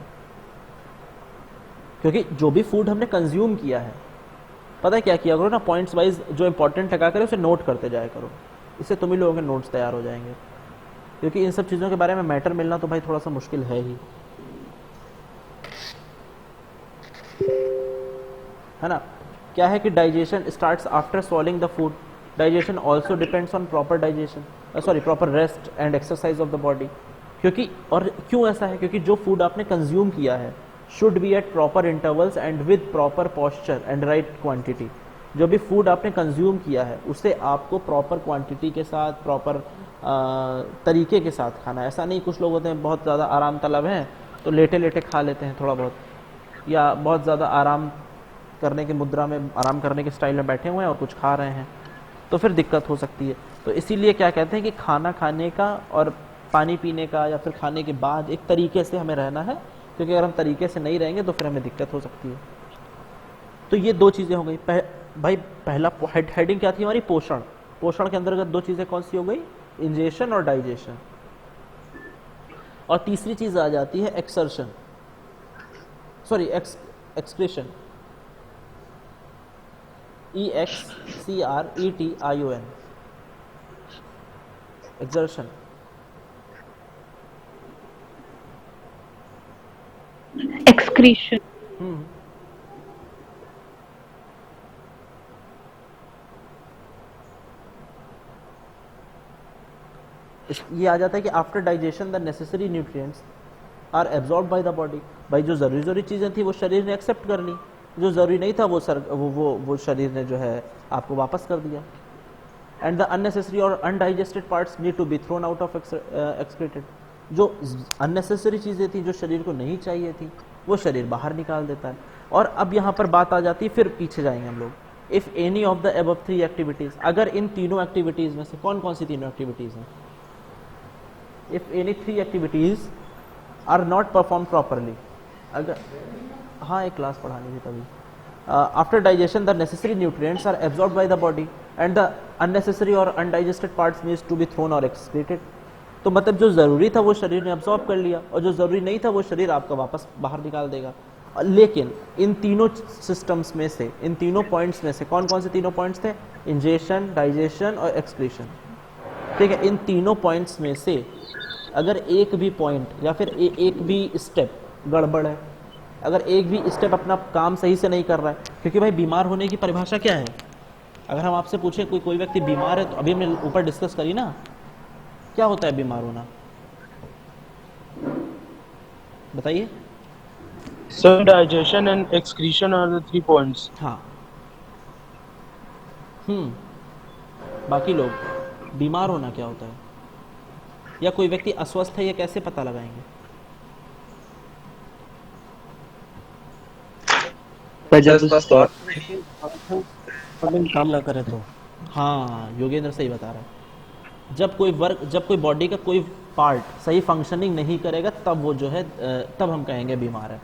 क्योंकि जो भी फूड हमने कंज्यूम किया है, पता है क्या किया करो ना, पॉइंट्स वाइज जो इंपॉर्टेंट लगा करे उसे नोट करते जाया करो, इससे तुम ही लोगों के नोट्स तैयार हो जाएंगे। क्योंकि इन सब चीज़ों के बारे में मैटर मिलना तो भाई थोड़ा सा मुश्किल है ही, है ना। क्या है कि digestion starts after swallowing the food, digestion also depends on proper digestion, sorry proper rest and exercise of the body. क्योंकि और क्यों ऐसा है, क्योंकि जो फूड आपने कंज्यूम किया है should be at proper intervals and with proper posture and right quantity. जो भी फूड आपने कंज्यूम किया है उसे आपको प्रॉपर क्वांटिटी के साथ, प्रॉपर तरीके के साथ खाना है। ऐसा नहीं, कुछ लोग होते हैं बहुत ज़्यादा आराम तलब हैं तो लेटे लेटे खा लेते हैं थोड़ा बहुत, या बहुत ज़्यादा आराम करने की मुद्रा में, आराम करने के स्टाइल में बैठे हुए हैं और कुछ खा रहे हैं, तो फिर दिक्कत हो सकती है। तो इसीलिए क्या कहते हैं कि खाना खाने का और पानी पीने का या फिर खाने के बाद एक तरीके से हमें रहना है, क्योंकि अगर हम तरीके से नहीं रहेंगे तो फिर हमें दिक्कत हो सकती है। तो ये दो चीज़ें हो गई। भाई पहला हेडिंग क्या थी हमारी, पोषण। पोषण के अंतर्गत दो चीज़ें कौन सी हो गई, इंजेशन और डाइजेशन। और तीसरी चीज़ आ जाती है exertion, sorry excretion, EXCRETION, exertion. excretion. ये आ जाता है कि after digestion the necessary nutrients are absorb by the body. भाई जो ज़रूरी चीज़ें थी वो शरीर ने एक्सेप्ट कर ली, जो ज़रूरी नहीं था वो शरीर ने जो है आपको वापस कर दिया। एंड द अननेसेसरी और undigested parts need to be thrown out of excreted. जो अननेसेसरी चीज़ें थी, जो शरीर को नहीं चाहिए थी, वो शरीर बाहर निकाल देता है। और अब यहाँ पर बात आ जाती है, फिर पीछे जाएंगे हम लोग। If any of the above 3 activities, अगर इन तीनों एक्टिविटीज़ में से कौन कौन सी तीनों एक्टिविटीज़ हैं, if any 3 activities are not perform properly, अगर हाँ एक क्लास पढ़ानी थी तभी। After digestion the necessary nutrients are absorb by the body and the unnecessary और undigested parts needs to be thrown और एक्सक्रीटेड। तो मतलब जो ज़रूरी था वो शरीर ने एब्जॉर्ब कर लिया, और जो ज़रूरी नहीं था वो शरीर आपका वापस बाहर निकाल देगा। लेकिन इन तीनों सिस्टम्स में से, इन तीनों पॉइंट्स में से कौन कौन से तीनों पॉइंट्स थे, इंजेशन, डाइजेशन और एक्सक्रीशन। ठीक है, इन तीनों पॉइंट्स में से अगर एक भी पॉइंट या फिर एक भी स्टेप गड़बड़ है, अगर एक भी स्टेप अपना काम सही से नहीं कर रहा है, क्योंकि भाई बीमार होने की परिभाषा क्या है, अगर हम आपसे पूछे कोई व्यक्ति बीमार है, तो अभी हमने ऊपर डिस्कस करी ना, क्या होता है बीमार होना, बताइए। So digestion and excretion are the 3 points. हाँ, बाकी लोग बीमार होना क्या होता है, या कोई व्यक्ति अस्वस्थ है, ये कैसे पता लगाएंगे? काम ना करे तो। हाँ, योगेंद्र सही बता रहा है। जब कोई बॉडी का कोई पार्ट सही फंक्शनिंग नहीं करेगा, तब वो जो है तब हम कहेंगे बीमार है।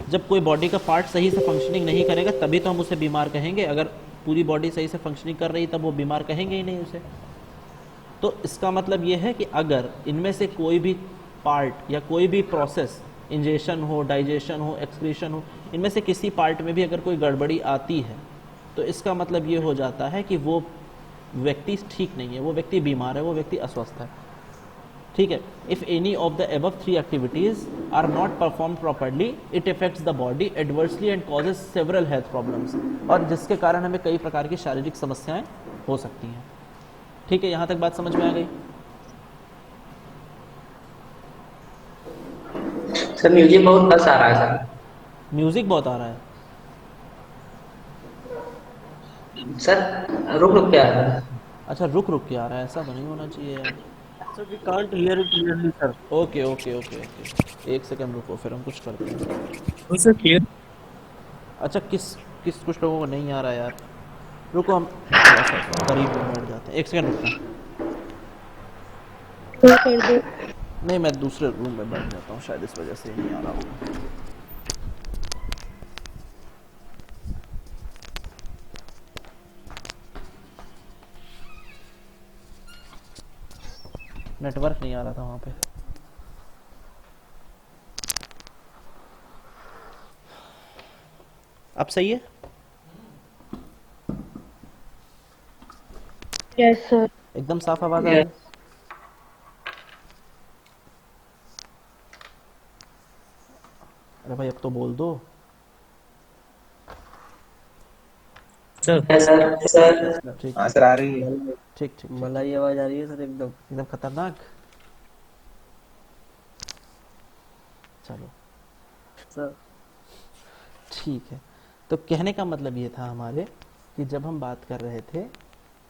जब कोई बॉडी का पार्ट सही से फंक्शनिंग नहीं करेगा तभी तो हम उसे बीमार कहेंगे। अगर पूरी बॉडी सही से फंक्शनिंग कर रही तब वो बीमार कहेंगे ही नहीं उसे। तो इसका मतलब ये है कि अगर इनमें से कोई भी पार्ट या कोई भी प्रोसेस, इंजेशन हो, डाइजेशन हो, एक्सक्रीशन हो, इनमें से किसी पार्ट में भी अगर कोई गड़बड़ी आती है तो इसका मतलब ये हो जाता है कि वो व्यक्ति ठीक नहीं है, वो व्यक्ति बीमार है, वो व्यक्ति अस्वस्थ है। ठीक है, if any of the above 3 activities are not perform properly it affects the body adversely and causes several health problems, और जिसके कारण हमें कई प्रकार की शारीरिक समस्याएं हो सकती हैं। ठीक है, यहां तक बात समझ में आ गई? सर म्यूजिक बहुत बस आ रहा है सर। म्यूजिक बहुत आ रहा है सर रुक रुक के आ रहा है। अच्छा, रुक रुक के आ रहा है, ऐसा तो नहीं होना चाहिए यार। So we can't hear it clearly, sir. Okay okay okay okay, एक सेकंड रुको, फिर हम कुछ करते हैं। Sir, clear. अच्छा, कुछ लोगों को नहीं आ रहा है यार, रुको हम थोड़ा सा करीब में बैठ जाते हैं, एक सेकंड रुकना। कर दो। नहीं, मैं दूसरे रूम में बैठ जाता हूँ, शायद इस वजह से नहीं आ रहा होगा। नेटवर्क नहीं आ रहा था वहाँ पे। अब सही है? Yes sir. एकदम साफ आवाज आ रही है? अरे भाई अब तो बोल दो। सर ठीक हाँ ठीक सर आ रही है। ठीक ठीक ठीक। मलाई आवाज आ रही है सर एकदम। एकदम खतरनाक। चलो सर ठीक है। तो कहने का मतलब ये था हमारे कि जब हम बात कर रहे थे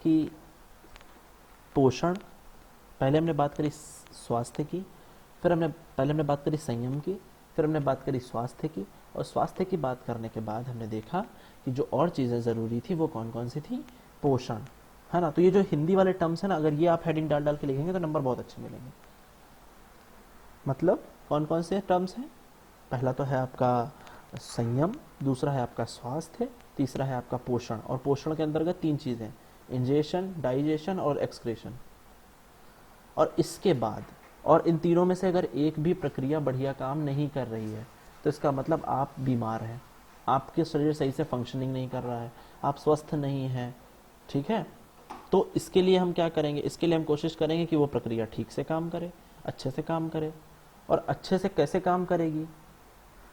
कि पोषण, पहले हमने बात करी स्वास्थ्य की, फिर पहले हमने बात करी संयम की, फिर हमने बात करी स्वास्थ्य की, और स्वास्थ्य की बात करने के बाद हमने देखा कि जो और चीज़ें ज़रूरी थी वो कौन कौन सी थी। पोषण, है ना। तो ये जो हिंदी वाले टर्म्स है ना, अगर ये आप हेडिंग डाल डाल के लिखेंगे तो नंबर बहुत अच्छे मिलेंगे। मतलब कौन कौन से टर्म्स हैं? पहला तो है आपका संयम, दूसरा है आपका स्वास्थ्य, तीसरा है आपका पोषण। और पोषण के अंतर्गत 3 चीज़ें, इंजेशन, डाइजेशन और एक्सक्रेशन। और इसके बाद, और इन तीनों में से अगर एक भी प्रक्रिया बढ़िया काम नहीं कर रही है तो इसका मतलब आप बीमार हैं, आपके शरीर सही से फंक्शनिंग नहीं कर रहा है, आप स्वस्थ नहीं हैं। ठीक है। तो इसके लिए हम क्या करेंगे? इसके लिए हम कोशिश करेंगे कि वो प्रक्रिया ठीक से काम करे, अच्छे से काम करे। और अच्छे से कैसे काम करेगी?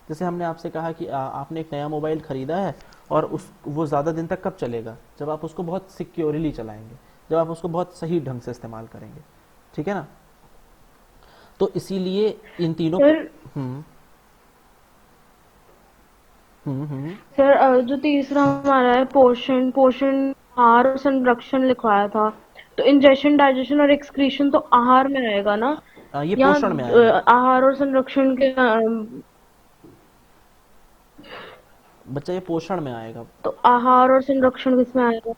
जैसे हमने आपसे कहा कि आपने एक नया मोबाइल खरीदा है और वो ज़्यादा दिन तक कब चलेगा? जब आप उसको बहुत सिक्योरली चलाएंगे, जब आप उसको बहुत सही ढंग से इस्तेमाल करेंगे। ठीक है ना। तो इसीलिए इन तीनों सर हम्म सर जो तीसरा हमारा है पोषण, पोषण आहार और संरक्षण लिखवाया था, तो इंजेशन, डाइजेशन और एक्सक्रीशन तो आहार में आएगा ना? ये या पोषण में आएगा आहार और संरक्षण के बच्चा, ये पोषण में आएगा। तो आहार और संरक्षण किसमें आएगा?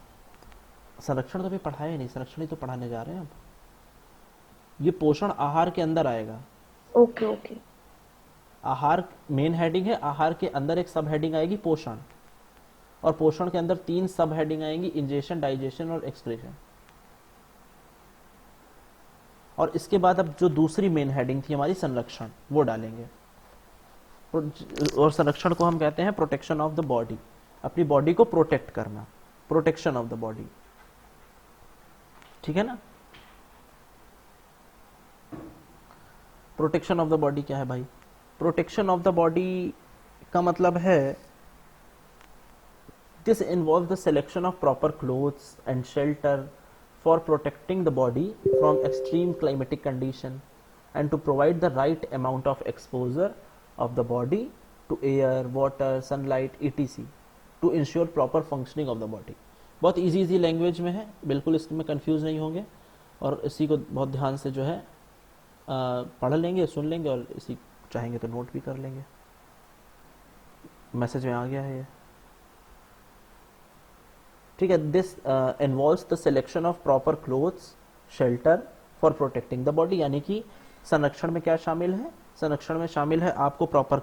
संरक्षण तो अभी पढ़ाया ही नहीं, संरक्षण ही तो पढ़ाने जा रहे हैं अब। ये पोषण आहार के अंदर आएगा। Okay okay. आहार मेन हेडिंग है, आहार के अंदर एक सब हेडिंग आएगी पोषण, और पोषण के अंदर 3 सब हेडिंग आएंगी, इंजेशन, डाइजेशन और एक्सक्रीशन। और इसके बाद अब जो दूसरी मेन हेडिंग थी हमारी संरक्षण, वो डालेंगे। और संरक्षण को हम कहते हैं प्रोटेक्शन ऑफ द बॉडी, अपनी बॉडी को प्रोटेक्ट करना, प्रोटेक्शन ऑफ द बॉडी। ठीक है ना। प्रोटेक्शन ऑफ द बॉडी क्या है भाई? प्रोटेक्शन ऑफ द बॉडी का मतलब है this involve the selection of proper clothes and shelter for protecting the body from extreme climatic condition and to provide the right amount of exposure of the body to air, water, sunlight, etc. to ensure proper functioning of the body. बहुत easy language में है, बिल्कुल इसमें confuse नहीं होंगे, और इसी को बहुत ध्यान से जो है पढ़ लेंगे, सुन लेंगे, और इसी चाहेंगे तो नोट भी कर लेंगे। मैसेज में आ गया है ये। ठीक है। This involves the selection of proper clothes, shelter for protecting the body. यानी कि संरक्षण में क्या शामिल है? संरक्षण में शामिल है आपको प्रॉपर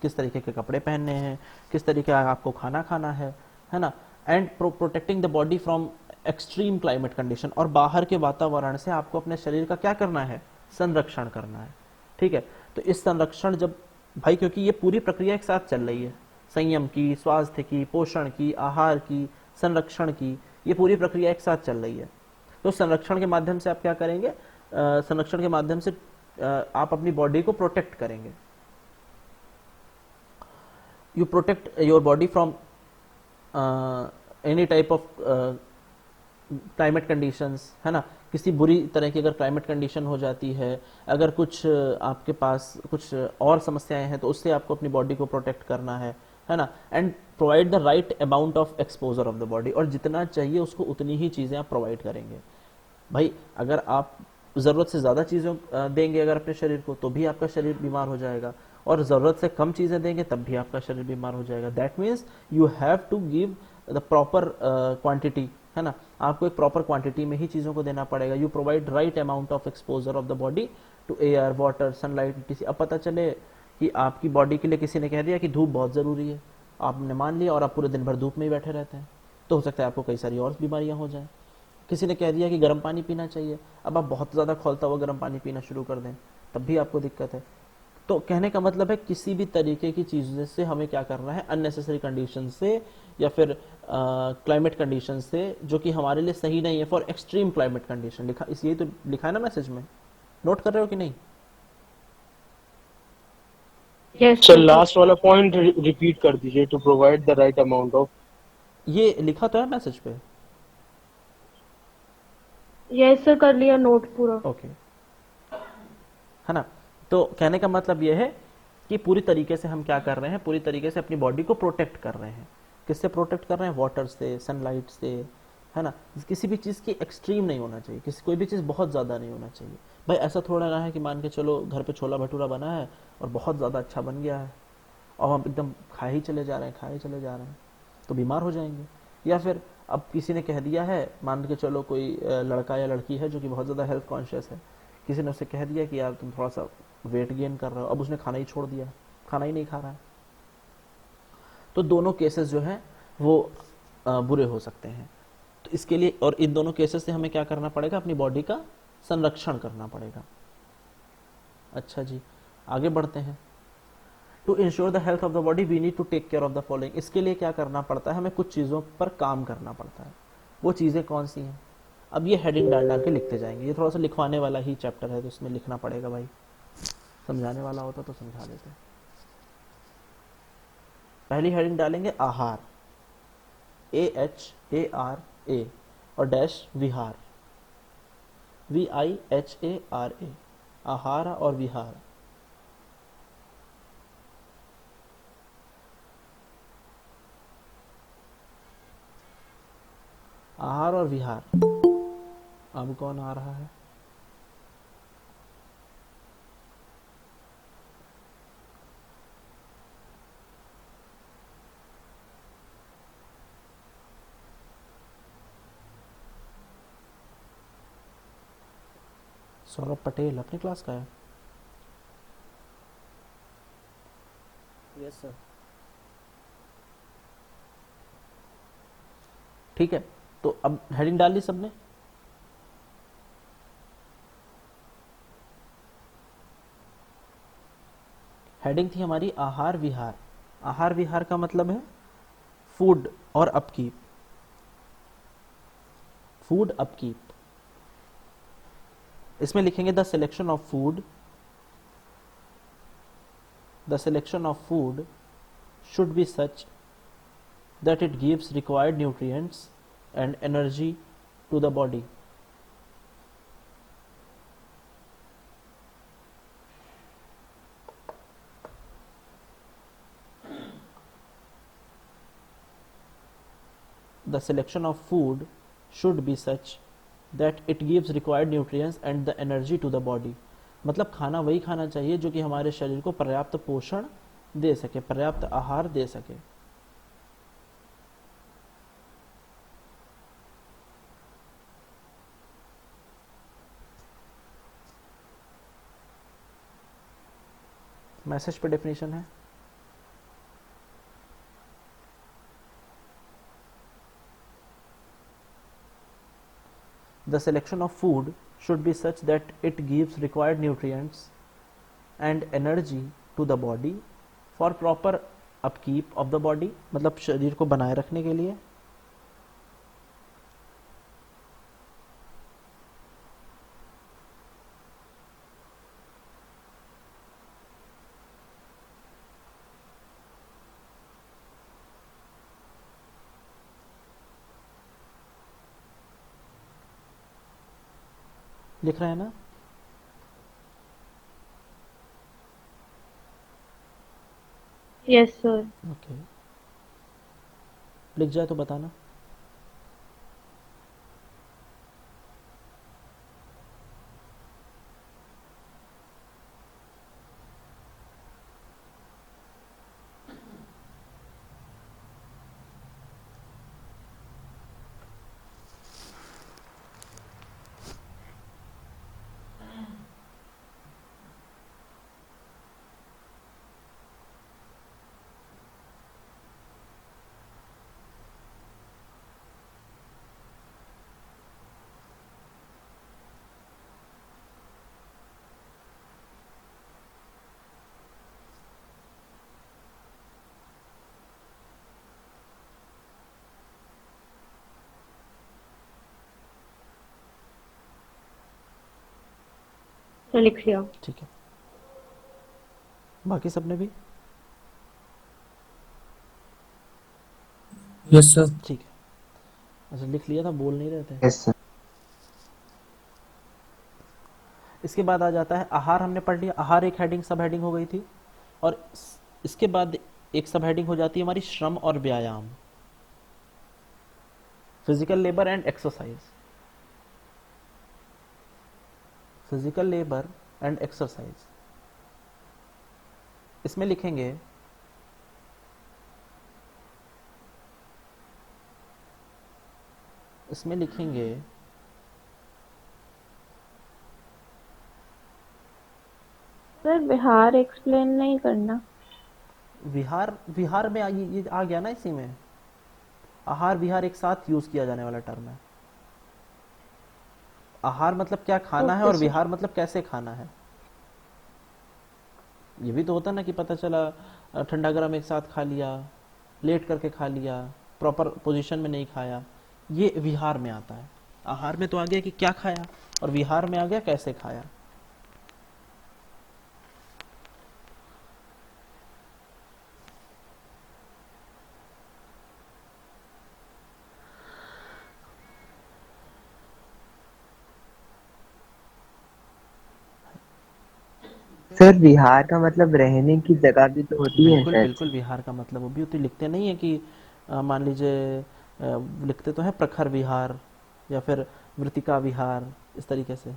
किस तरीके के कपड़े पहनने हैं, किस तरीके का आपको खाना खाना है ना। And protecting the body from extreme climate condition, और बाहर के वातावरण से आपको अपने शरीर का क्या करना है? संरक्षण करना है। ठीक है। तो इस संरक्षण जब भाई, क्योंकि ये पूरी प्रक्रिया एक साथ चल रही है, संयम की, स्वास्थ्य की, पोषण की, आहार की, संरक्षण की, ये पूरी प्रक्रिया एक साथ चल रही है। तो संरक्षण के माध्यम से आप क्या करेंगे? संरक्षण के माध्यम से आप अपनी बॉडी को प्रोटेक्ट करेंगे। You protect your body from any type of climate conditions, है ना। किसी बुरी तरह की अगर क्लाइमेट कंडीशन हो जाती है, अगर कुछ आपके पास कुछ और समस्याएं हैं, तो उससे आपको अपनी बॉडी को प्रोटेक्ट करना है ना। And provide the right amount of exposure of the body, और जितना चाहिए उसको उतनी ही चीज़ें आप प्रोवाइड करेंगे। भाई अगर आप ज़रूरत से ज़्यादा चीज़ें देंगे अगर अपने शरीर को, तो भी आपका शरीर बीमार हो जाएगा, और ज़रूरत से कम चीज़ें देंगे तब भी आपका शरीर बीमार हो जाएगा। That means you have to give the proper quantity, है ना। आपको एक प्रॉपर क्वांटिटी में ही चीज़ों को देना पड़ेगा। You provide right amount of exposure of the body to air, water, sunlight, etc. अब पता चले कि आपकी बॉडी के लिए किसी ने कह दिया कि धूप बहुत ज़रूरी है, आपने मान लिया और आप पूरे दिन भर धूप में ही बैठे रहते हैं, तो हो सकता है आपको कई सारी और बीमारियां हो जाएं। किसी ने कह दिया कि गर्म पानी पीना चाहिए, अब आप बहुत ज़्यादा खौलता हुआ गर्म पानी पीना शुरू कर दें, तब भी आपको दिक्कत है। तो कहने का मतलब है किसी भी तरीके की चीज़ से हमें क्या करना है? अननेसेसरी कंडीशन से या फिर क्लाइमेट कंडीशन से जो कि हमारे लिए सही नहीं है, फॉर एक्सट्रीम क्लाइमेट कंडीशन लिखा, इसलिए तो लिखा है ना मैसेज में। नोट कर रहे हो कि नहीं? Yes sir sir. लास्ट वाला पॉइंट रिपीट कर दीजिए, to provide the right amount of. ये लिखा तो है मैसेज पे। यस सर, कर लिया नोट पूरा। ओके, है ना। तो कहने का मतलब ये है कि पूरी तरीके से हम क्या कर रहे हैं, पूरी तरीके से अपनी बॉडी को प्रोटेक्ट कर रहे हैं। किससे प्रोटेक्ट कर रहे हैं? वाटर से, सनलाइट से, है ना। किसी भी चीज़ की एक्सट्रीम नहीं होना चाहिए, किसी कोई भी चीज़ बहुत ज़्यादा नहीं होना चाहिए। भाई ऐसा थोड़ा ना है कि मान के चलो घर पे छोला भटूरा बना है और बहुत ज़्यादा अच्छा बन गया है और हम एकदम खा ही चले जा रहे हैं, खा ही चले जा रहे हैं, तो बीमार हो जाएंगे। या फिर अब किसी ने कह दिया है, मान के चलो कोई लड़का या लड़की है जो कि बहुत ज़्यादा हेल्थ कॉन्शियस है, किसी ने उसे कह दिया कि यार तुम थोड़ा सा वेट गेन कर रहे हो, अब उसने खाना ही छोड़ दिया, खाना ही नहीं खा रहा है, तो दोनों केसेस जो हैं वो बुरे हो सकते हैं। तो इसके लिए और इन दोनों केसेस से हमें क्या करना पड़ेगा? अपनी बॉडी का संरक्षण करना पड़ेगा। अच्छा जी, आगे बढ़ते हैं। To ensure the health of the body we need to take care of the following. इसके लिए क्या करना पड़ता है? हमें कुछ चीज़ों पर काम करना पड़ता है। वो चीज़ें कौन सी हैं? अब ये हेडिंग डाल डाल के लिखते जाएंगे। ये थोड़ा सा लिखवाने वाला ही चैप्टर है, तो इसमें लिखना पड़ेगा भाई। समझाने वाला होता तो समझा देते। पहली हेडिंग डालेंगे आहार, AHARA, और डैश विहार, VIHARA, आहार और विहार। आहार और विहार। अब कौन आ रहा है? सौरभ पटेल अपनी क्लास का है। Yes sir. ठीक है, तो अब हेडिंग डाल ली सबने। हेडिंग थी हमारी आहार विहार। आहार विहार का मतलब है फूड और अपकीप। Food upkeep. इसमें लिखेंगे the selection of food, the selection of food should be such that it gives required nutrients and energy to the body. The selection of food should be such that it gives required nutrients and the energy to the body. मतलब खाना वही खाना चाहिए जो कि हमारे शरीर को पर्याप्त पोषण दे सके, पर्याप्त आहार दे सके। मैसेज पे डेफिनेशन है। The selection of food should be such that it gives required nutrients and energy to the body for proper upkeep of the body, मतलब शरीर को बनाए रखने के लिए। लिख रहे हैं ना? Yes sir. ओके, लिख जाए तो बताना। लिख लिया। ठीक है, बाकी सबने भी? Yes sir. ठीक है। अच्छा, लिख लिया था, बोल नहीं रहे थे। Yes sir. इसके बाद आ जाता है आहार, हमने पढ़ लिया। आहार एक हेडिंग, सब हेडिंग हो गई थी। और इसके बाद एक सब हेडिंग हो जाती है हमारी श्रम और व्यायाम, physical labour and exercise. Physical labour and exercise, इसमें लिखेंगे इसमें लिखेंगे सर बिहार एक्सप्लेन नहीं करना। विहार। विहार में ये आ गया ना इसी में। आहार विहार एक साथ यूज किया जाने वाला टर्म है। आहार मतलब क्या खाना है, ओके और सर। विहार मतलब कैसे खाना है। ये भी तो होता ना कि पता चला ठंडा गर्म एक साथ खा लिया, लेट करके खा लिया, प्रॉपर पोजीशन में नहीं खाया, ये विहार में आता है। आहार में तो आ गया कि क्या खाया, और विहार में आ गया कैसे खाया। सर विहार का मतलब रहने की जगह भी तो होती है बिल्कुल शायद बिल्कुल, से। विहार का मतलब वो भी होती, लिखते नहीं है कि मान लीजिए लिखते तो है प्रखर विहार या फिर मृतिका विहार, इस तरीके से,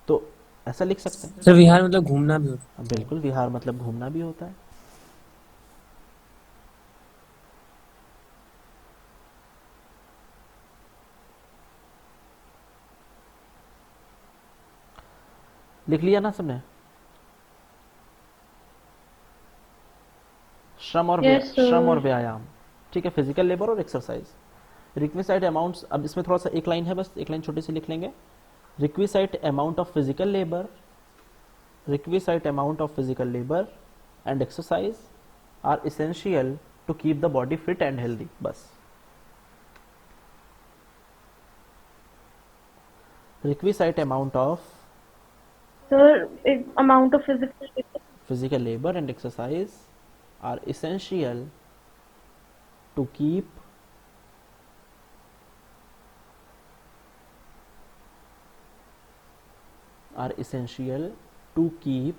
तो ऐसा लिख सकते हैं। सर विहार मतलब घूमना भी होता हाँ, बिल्कुल, विहार मतलब घूमना भी होता है। लिख लिया ना सबने? यस श्रम और सर। व्यायाम, ठीक है, फिजिकल लेबर और एक्सरसाइज। रिक्विसाइट अमाउंट्स, अब इसमें थोड़ा सा एक लाइन है, बस एक लाइन छोटी सी लिख लेंगे। Requisite amount of physical labour, requisite amount of physical labor and exercise are essential to keep the body fit and healthy, बस। requisite amount of sir amount of physical physical labor and exercise are essential to keep are essential to keep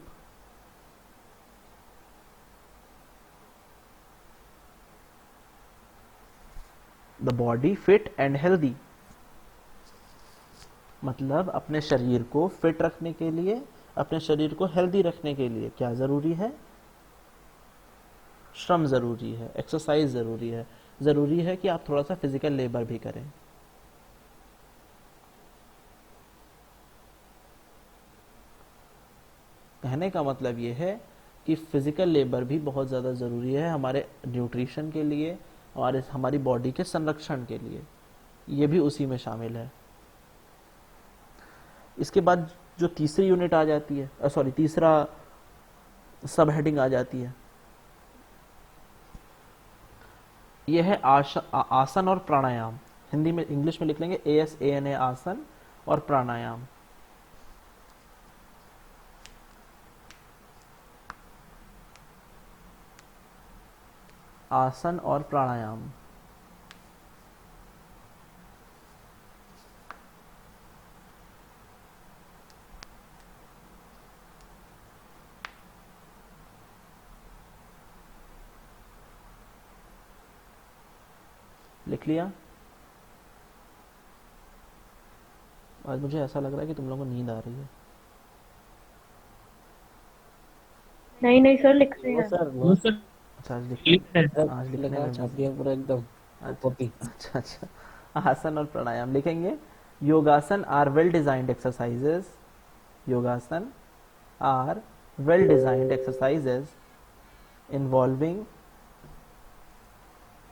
the body fit and healthy, मतलब अपने शरीर को fit रखने के लिए, अपने शरीर को हेल्दी रखने के लिए क्या जरूरी है? श्रम जरूरी है, एक्सरसाइज जरूरी है, जरूरी है कि आप थोड़ा सा फिजिकल लेबर भी करें। कहने का मतलब ये है कि फिजिकल लेबर भी बहुत ज़्यादा ज़रूरी है हमारे न्यूट्रिशन के लिए, हमारी बॉडी के संरक्षण के लिए, ये भी उसी में शामिल है। इसके बाद जो तीसरी यूनिट आ जाती है, सॉरी, तीसरा सब हेडिंग आ जाती है, ये है आसन और प्राणायाम। हिंदी में, इंग्लिश में लिख लेंगे ASANA, आसन और प्राणायाम। आसन और प्राणायाम, लिख लिया? आज मुझे ऐसा लग रहा है कि तुम लोगों को नींद आ रही है। नहीं नहीं सर, लिख रहे है। हैं। सर वो सर अच्छा, आज लिख रहे हैं। आज लिखने लगा में छाप भी। दिया पूरा एकदम अच्छा कॉपी। अच्छा अच्छा, आसन और प्राणायाम लिखेंगे। Yogasana are well designed exercises, yogasana are well designed exercises involving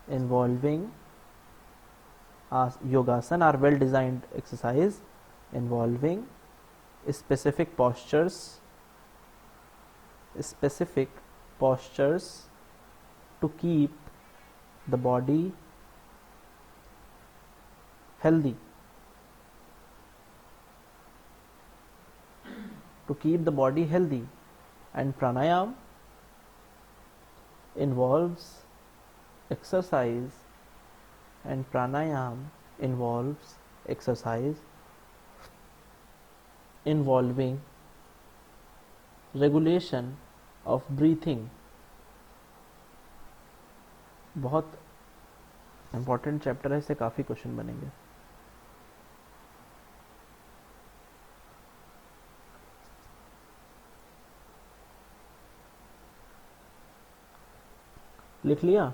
involving yogasan are well designed exercise involving specific postures to keep the body healthy, to keep the body healthy and pranayam involves exercise, and pranayam involves exercise involving regulation of breathing. बहुत important chapter है, इससे काफ़ी question बनेंगे. लिख लिया?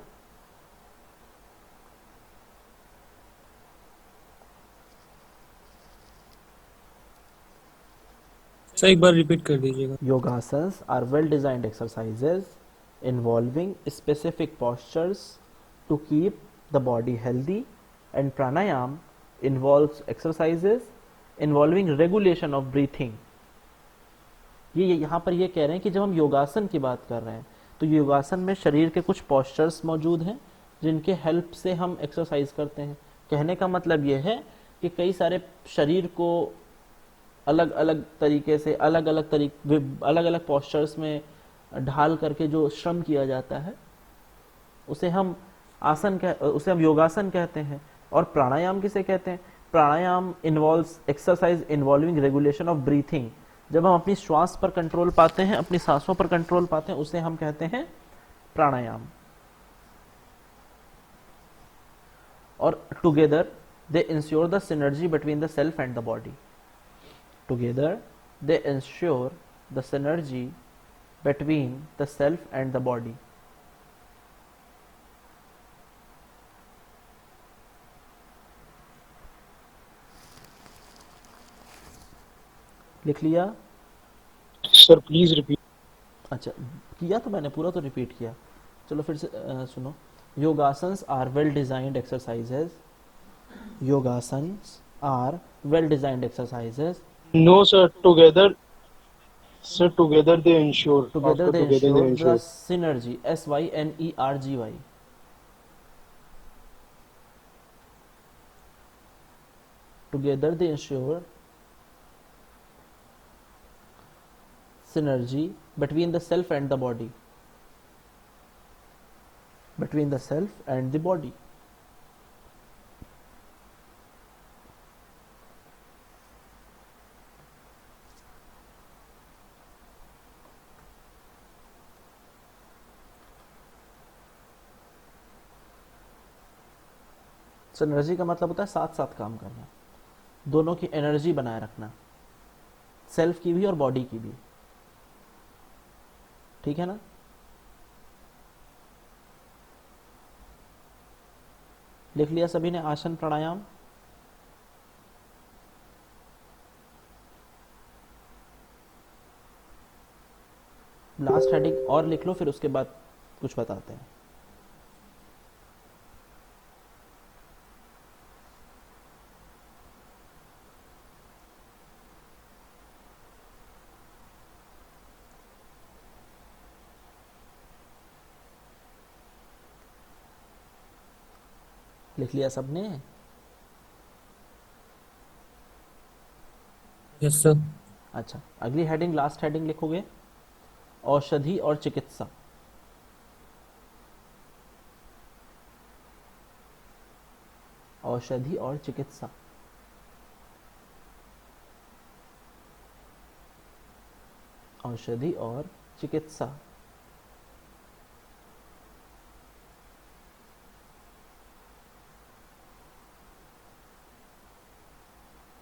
Sir एक बार repeat कर दीजिएगा. Yogasans are well designed exercises involving specific postures to keep the body healthy, and pranayam involves exercises involving regulation of breathing. ये यहाँ पर ये कह रहे हैं कि जब हम योगासन की बात कर रहे हैं तो योगासन में शरीर के कुछ पोस्चर्स मौजूद हैं जिनके हेल्प से हम एक्सरसाइज करते हैं. कहने का मतलब ये है कि कई सारे शरीर को अलग अलग तरीके से अलग अलग पोस्चर्स में ढाल करके जो श्रम किया जाता है उसे हम योगासन कहते हैं. और प्राणायाम किसे कहते हैं? Pranayama involves exercise involving regulation of breathing. जब हम अपनी श्वास पर कंट्रोल पाते हैं, अपनी सांसों पर कंट्रोल पाते हैं, उसे हम कहते हैं प्राणायाम. और together they ensure the synergy between the self and the body. Together, they ensure the synergy between the self and the body. लिख लिया? Sir please repeat. अच्छा, किया तो मैंने, पूरा तो रिपीट किया. चलो फिर से सुनो. Yogasanas are well designed exercises. Yogasanas are well designed exercises. No, sir. Together they ensure. Together After they together they ensure the ensure. synergy. SYNERGY. Together they ensure synergy between the self and the body. Between the self and the body. Synergy का मतलब होता है साथ साथ काम करना, दोनों की एनर्जी बनाए रखना, सेल्फ की भी और बॉडी की भी. ठीक है ना? लिख लिया सभी ने आसन प्राणायाम? लास्ट हेडिंग और लिख लो, फिर उसके बाद कुछ बताते हैं. लिख लिया सबने? Yes sir. अच्छा, अगली हेडिंग, लास्ट हेडिंग लिखोगे औषधि और चिकित्सा. औषधि और चिकित्सा. औषधि और चिकित्सा.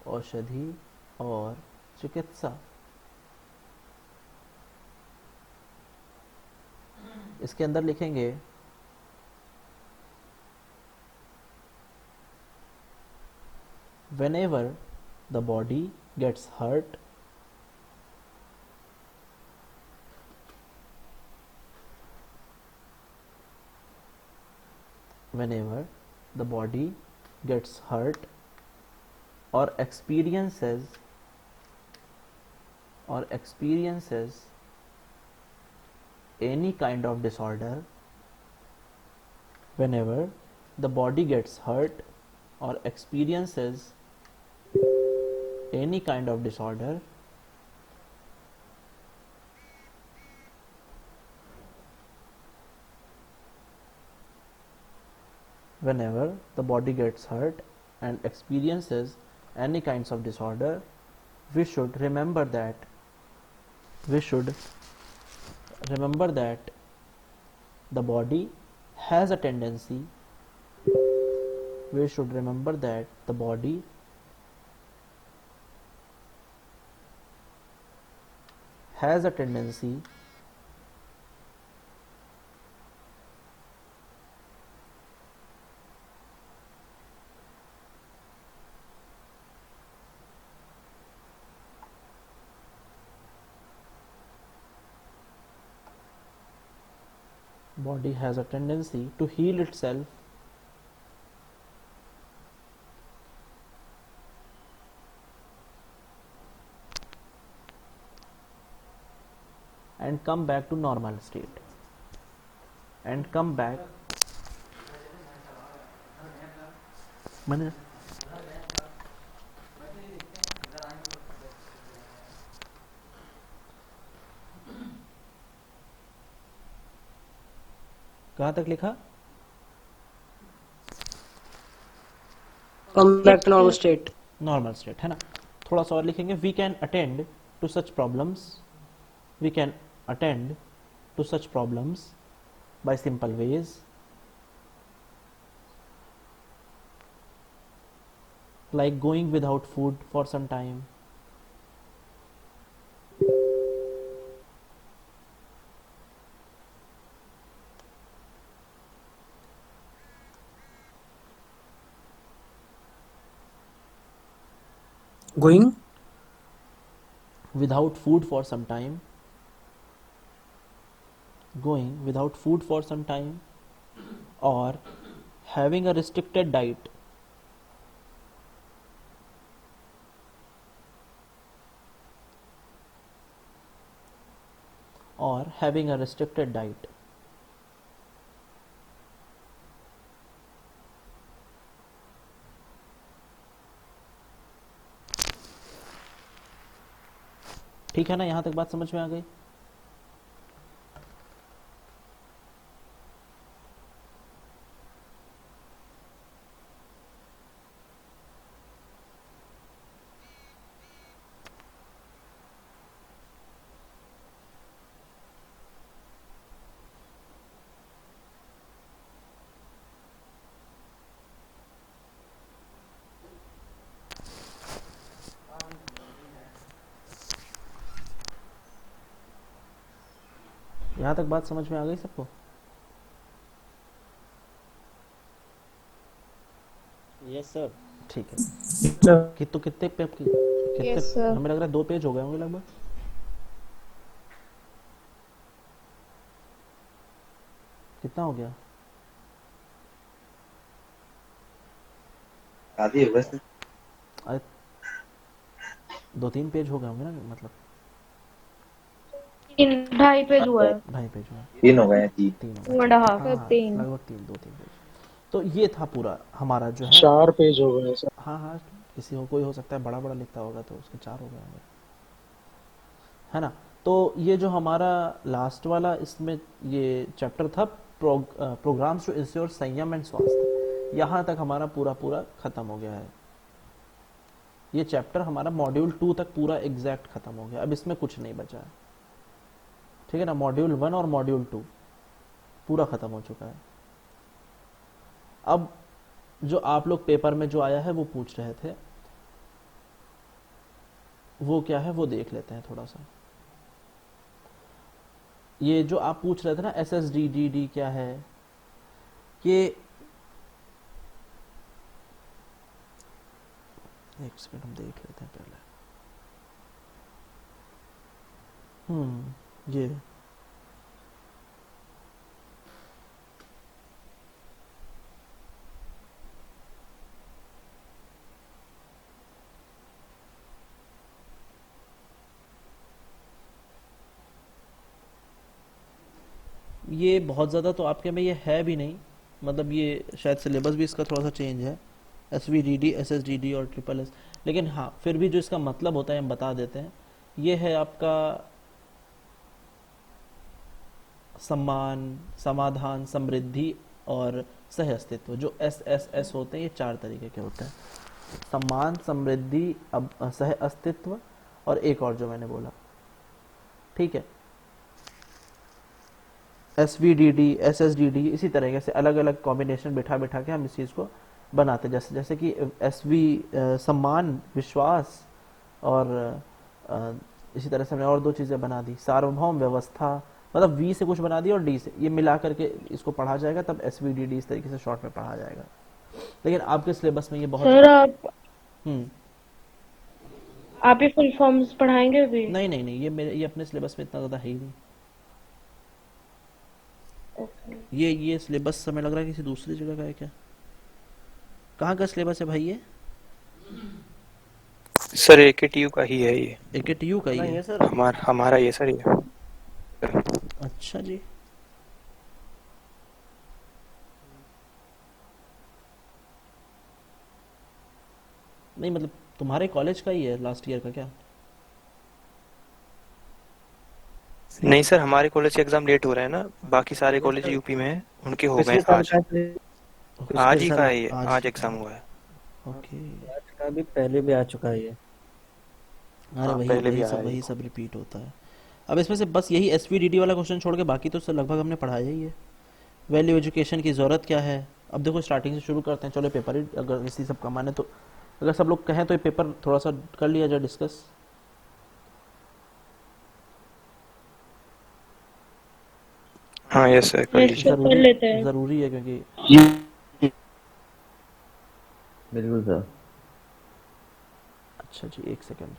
औषधि और चिकित्सा. इसके अंदर लिखेंगे whenever the body gets hurt, whenever the body gets hurt or experiences any kind of disorder, whenever the body gets hurt or experiences any kind of disorder, whenever the body gets hurt and experiences any kinds of disorder, we should remember that the body has a tendency we should remember that the body has a tendency body has a tendency to heal itself and come back to normal state and come back मैंने कहाँ तक लिखा? Come back to normal state. Normal state है ना. थोड़ा सा और लिखेंगे. We can attend to such problems by simple ways like going without food for some time, Going without food for some time, going without food for some time, or having a restricted diet, ठीक है ना. यहां तक बात समझ में आ गई? यहां तक बात समझ में आ गई सबको? yes sir. ठीक है. तो कितने पे Yes, sir. हमें लग रहा है 2 पेज हो गए होंगे लगभग. कितना हो गया? आधी है बस. 2-3 पेज हो गए होंगे ना, मतलब 2.5 पेज हुआ है. 2.5 पेज हुआ. 3 हो गए. 3 3 हो 2.5. हाँ, तीन. लगभग 2-3 पेज. तो ये था पूरा हमारा जो है. 4 पेज हो गए सर. हाँ, किसी को कोई हो सकता है बड़ा लिखता होगा तो उसके 4 हो गए होंगे, है ना. तो ये जो हमारा लास्ट वाला इसमें ये चैप्टर था प्रोग्राम्स टू इंश्योर संयम एंड स्वास्थ्य, यहाँ तक हमारा पूरा खत्म हो गया है. ये चैप्टर हमारा मॉड्यूल 2 तक पूरा एग्जैक्ट खत्म हो गया. अब इसमें कुछ नहीं बचा है, ठीक है ना. मॉड्यूल 1 और मॉड्यूल 2 पूरा खत्म हो चुका है. अब जो आप लोग पेपर में जो आया है वो पूछ रहे थे, वो क्या है वो देख लेते हैं थोड़ा सा. ये जो आप पूछ रहे थे ना SSDDD क्या है, ये एक सेकंड हम देख लेते हैं पहले. ये ये बहुत ज़्यादा तो आपके में ये है भी नहीं, मतलब ये शायद सिलेबस भी इसका थोड़ा सा चेंज है, SVDD, SSDD और SSS. लेकिन हाँ फिर भी जो इसका मतलब होता है हम बता देते हैं. ये है आपका सम्मान, समाधान, समृद्धि और सह अस्तित्व। जो एस एस एस होते हैं ये 4 तरीके के होते हैं, सम्मान, समृद्धि, सह अस्तित्व और एक और जो मैंने बोला, ठीक है। SVDD, SSDD, इसी तरीके से अलग अलग कॉम्बिनेशन बिठा बिठा के हम इस चीज़ को बनाते, जैसे जैसे कि सम्मान, विश्वास, और इसी तरह से हमने और 2 चीज़ें बना दी, सार्वभौम व्यवस्था, मतलब V से कुछ बना दिया और D से, ये मिला करके इसको पढ़ा जाएगा, तब SVDD इस तरीके से शॉर्ट में पढ़ा जाएगा। लेकिन आपके सिलेबस में ये बहुत सर हम्म आप ये फुल फॉर्म्स पढ़ाएंगे अभी? नहीं नहीं नहीं, ये अपने सिलेबस में इतना ज़्यादा है ही नहीं। ये सिलेबस हमें लग रहा है किसी दूसरी जगह का है क्या? कहाँ का सिलेबस है भाई ये? सर AKTU का ही है ये। AKTU का ही है सर? हमारा ये सर ये। अच्छा जी। नहीं मतलब तुम्हारे कॉलेज का ही है लास्ट ईयर का क्या? नहीं सर, हमारे कॉलेज के एग्जाम लेट हो रहे हैं ना, बाकी सारे कॉलेज यूपी में हैं, उनके हो गए आज ही का है ये, आज एग्जाम हुआ है। ओके, आज का भी पहले भी आ चुका है ये। अरे वही सब रिपीट होता है। अब इसमें से बस यही SVDD वाला क्वेश्चन छोड़ के बाकी तो सब लगभग हमने पढ़ाया ही है। वैल्यू एजुकेशन की ज़रूरत क्या है? अब देखो स्टार्टिंग से शुरू करते हैं, चलो पेपर ही अगर इसी सब का माने तो, अगर सब लोग कहें तो ये पेपर थोड़ा सा कर लिया जाए डिस्कस। हाँ यस सर, कर लीजिए। ज़रूरी है क्योंकि बिल्कुल सर। अच्छा जी, एक सेकंड।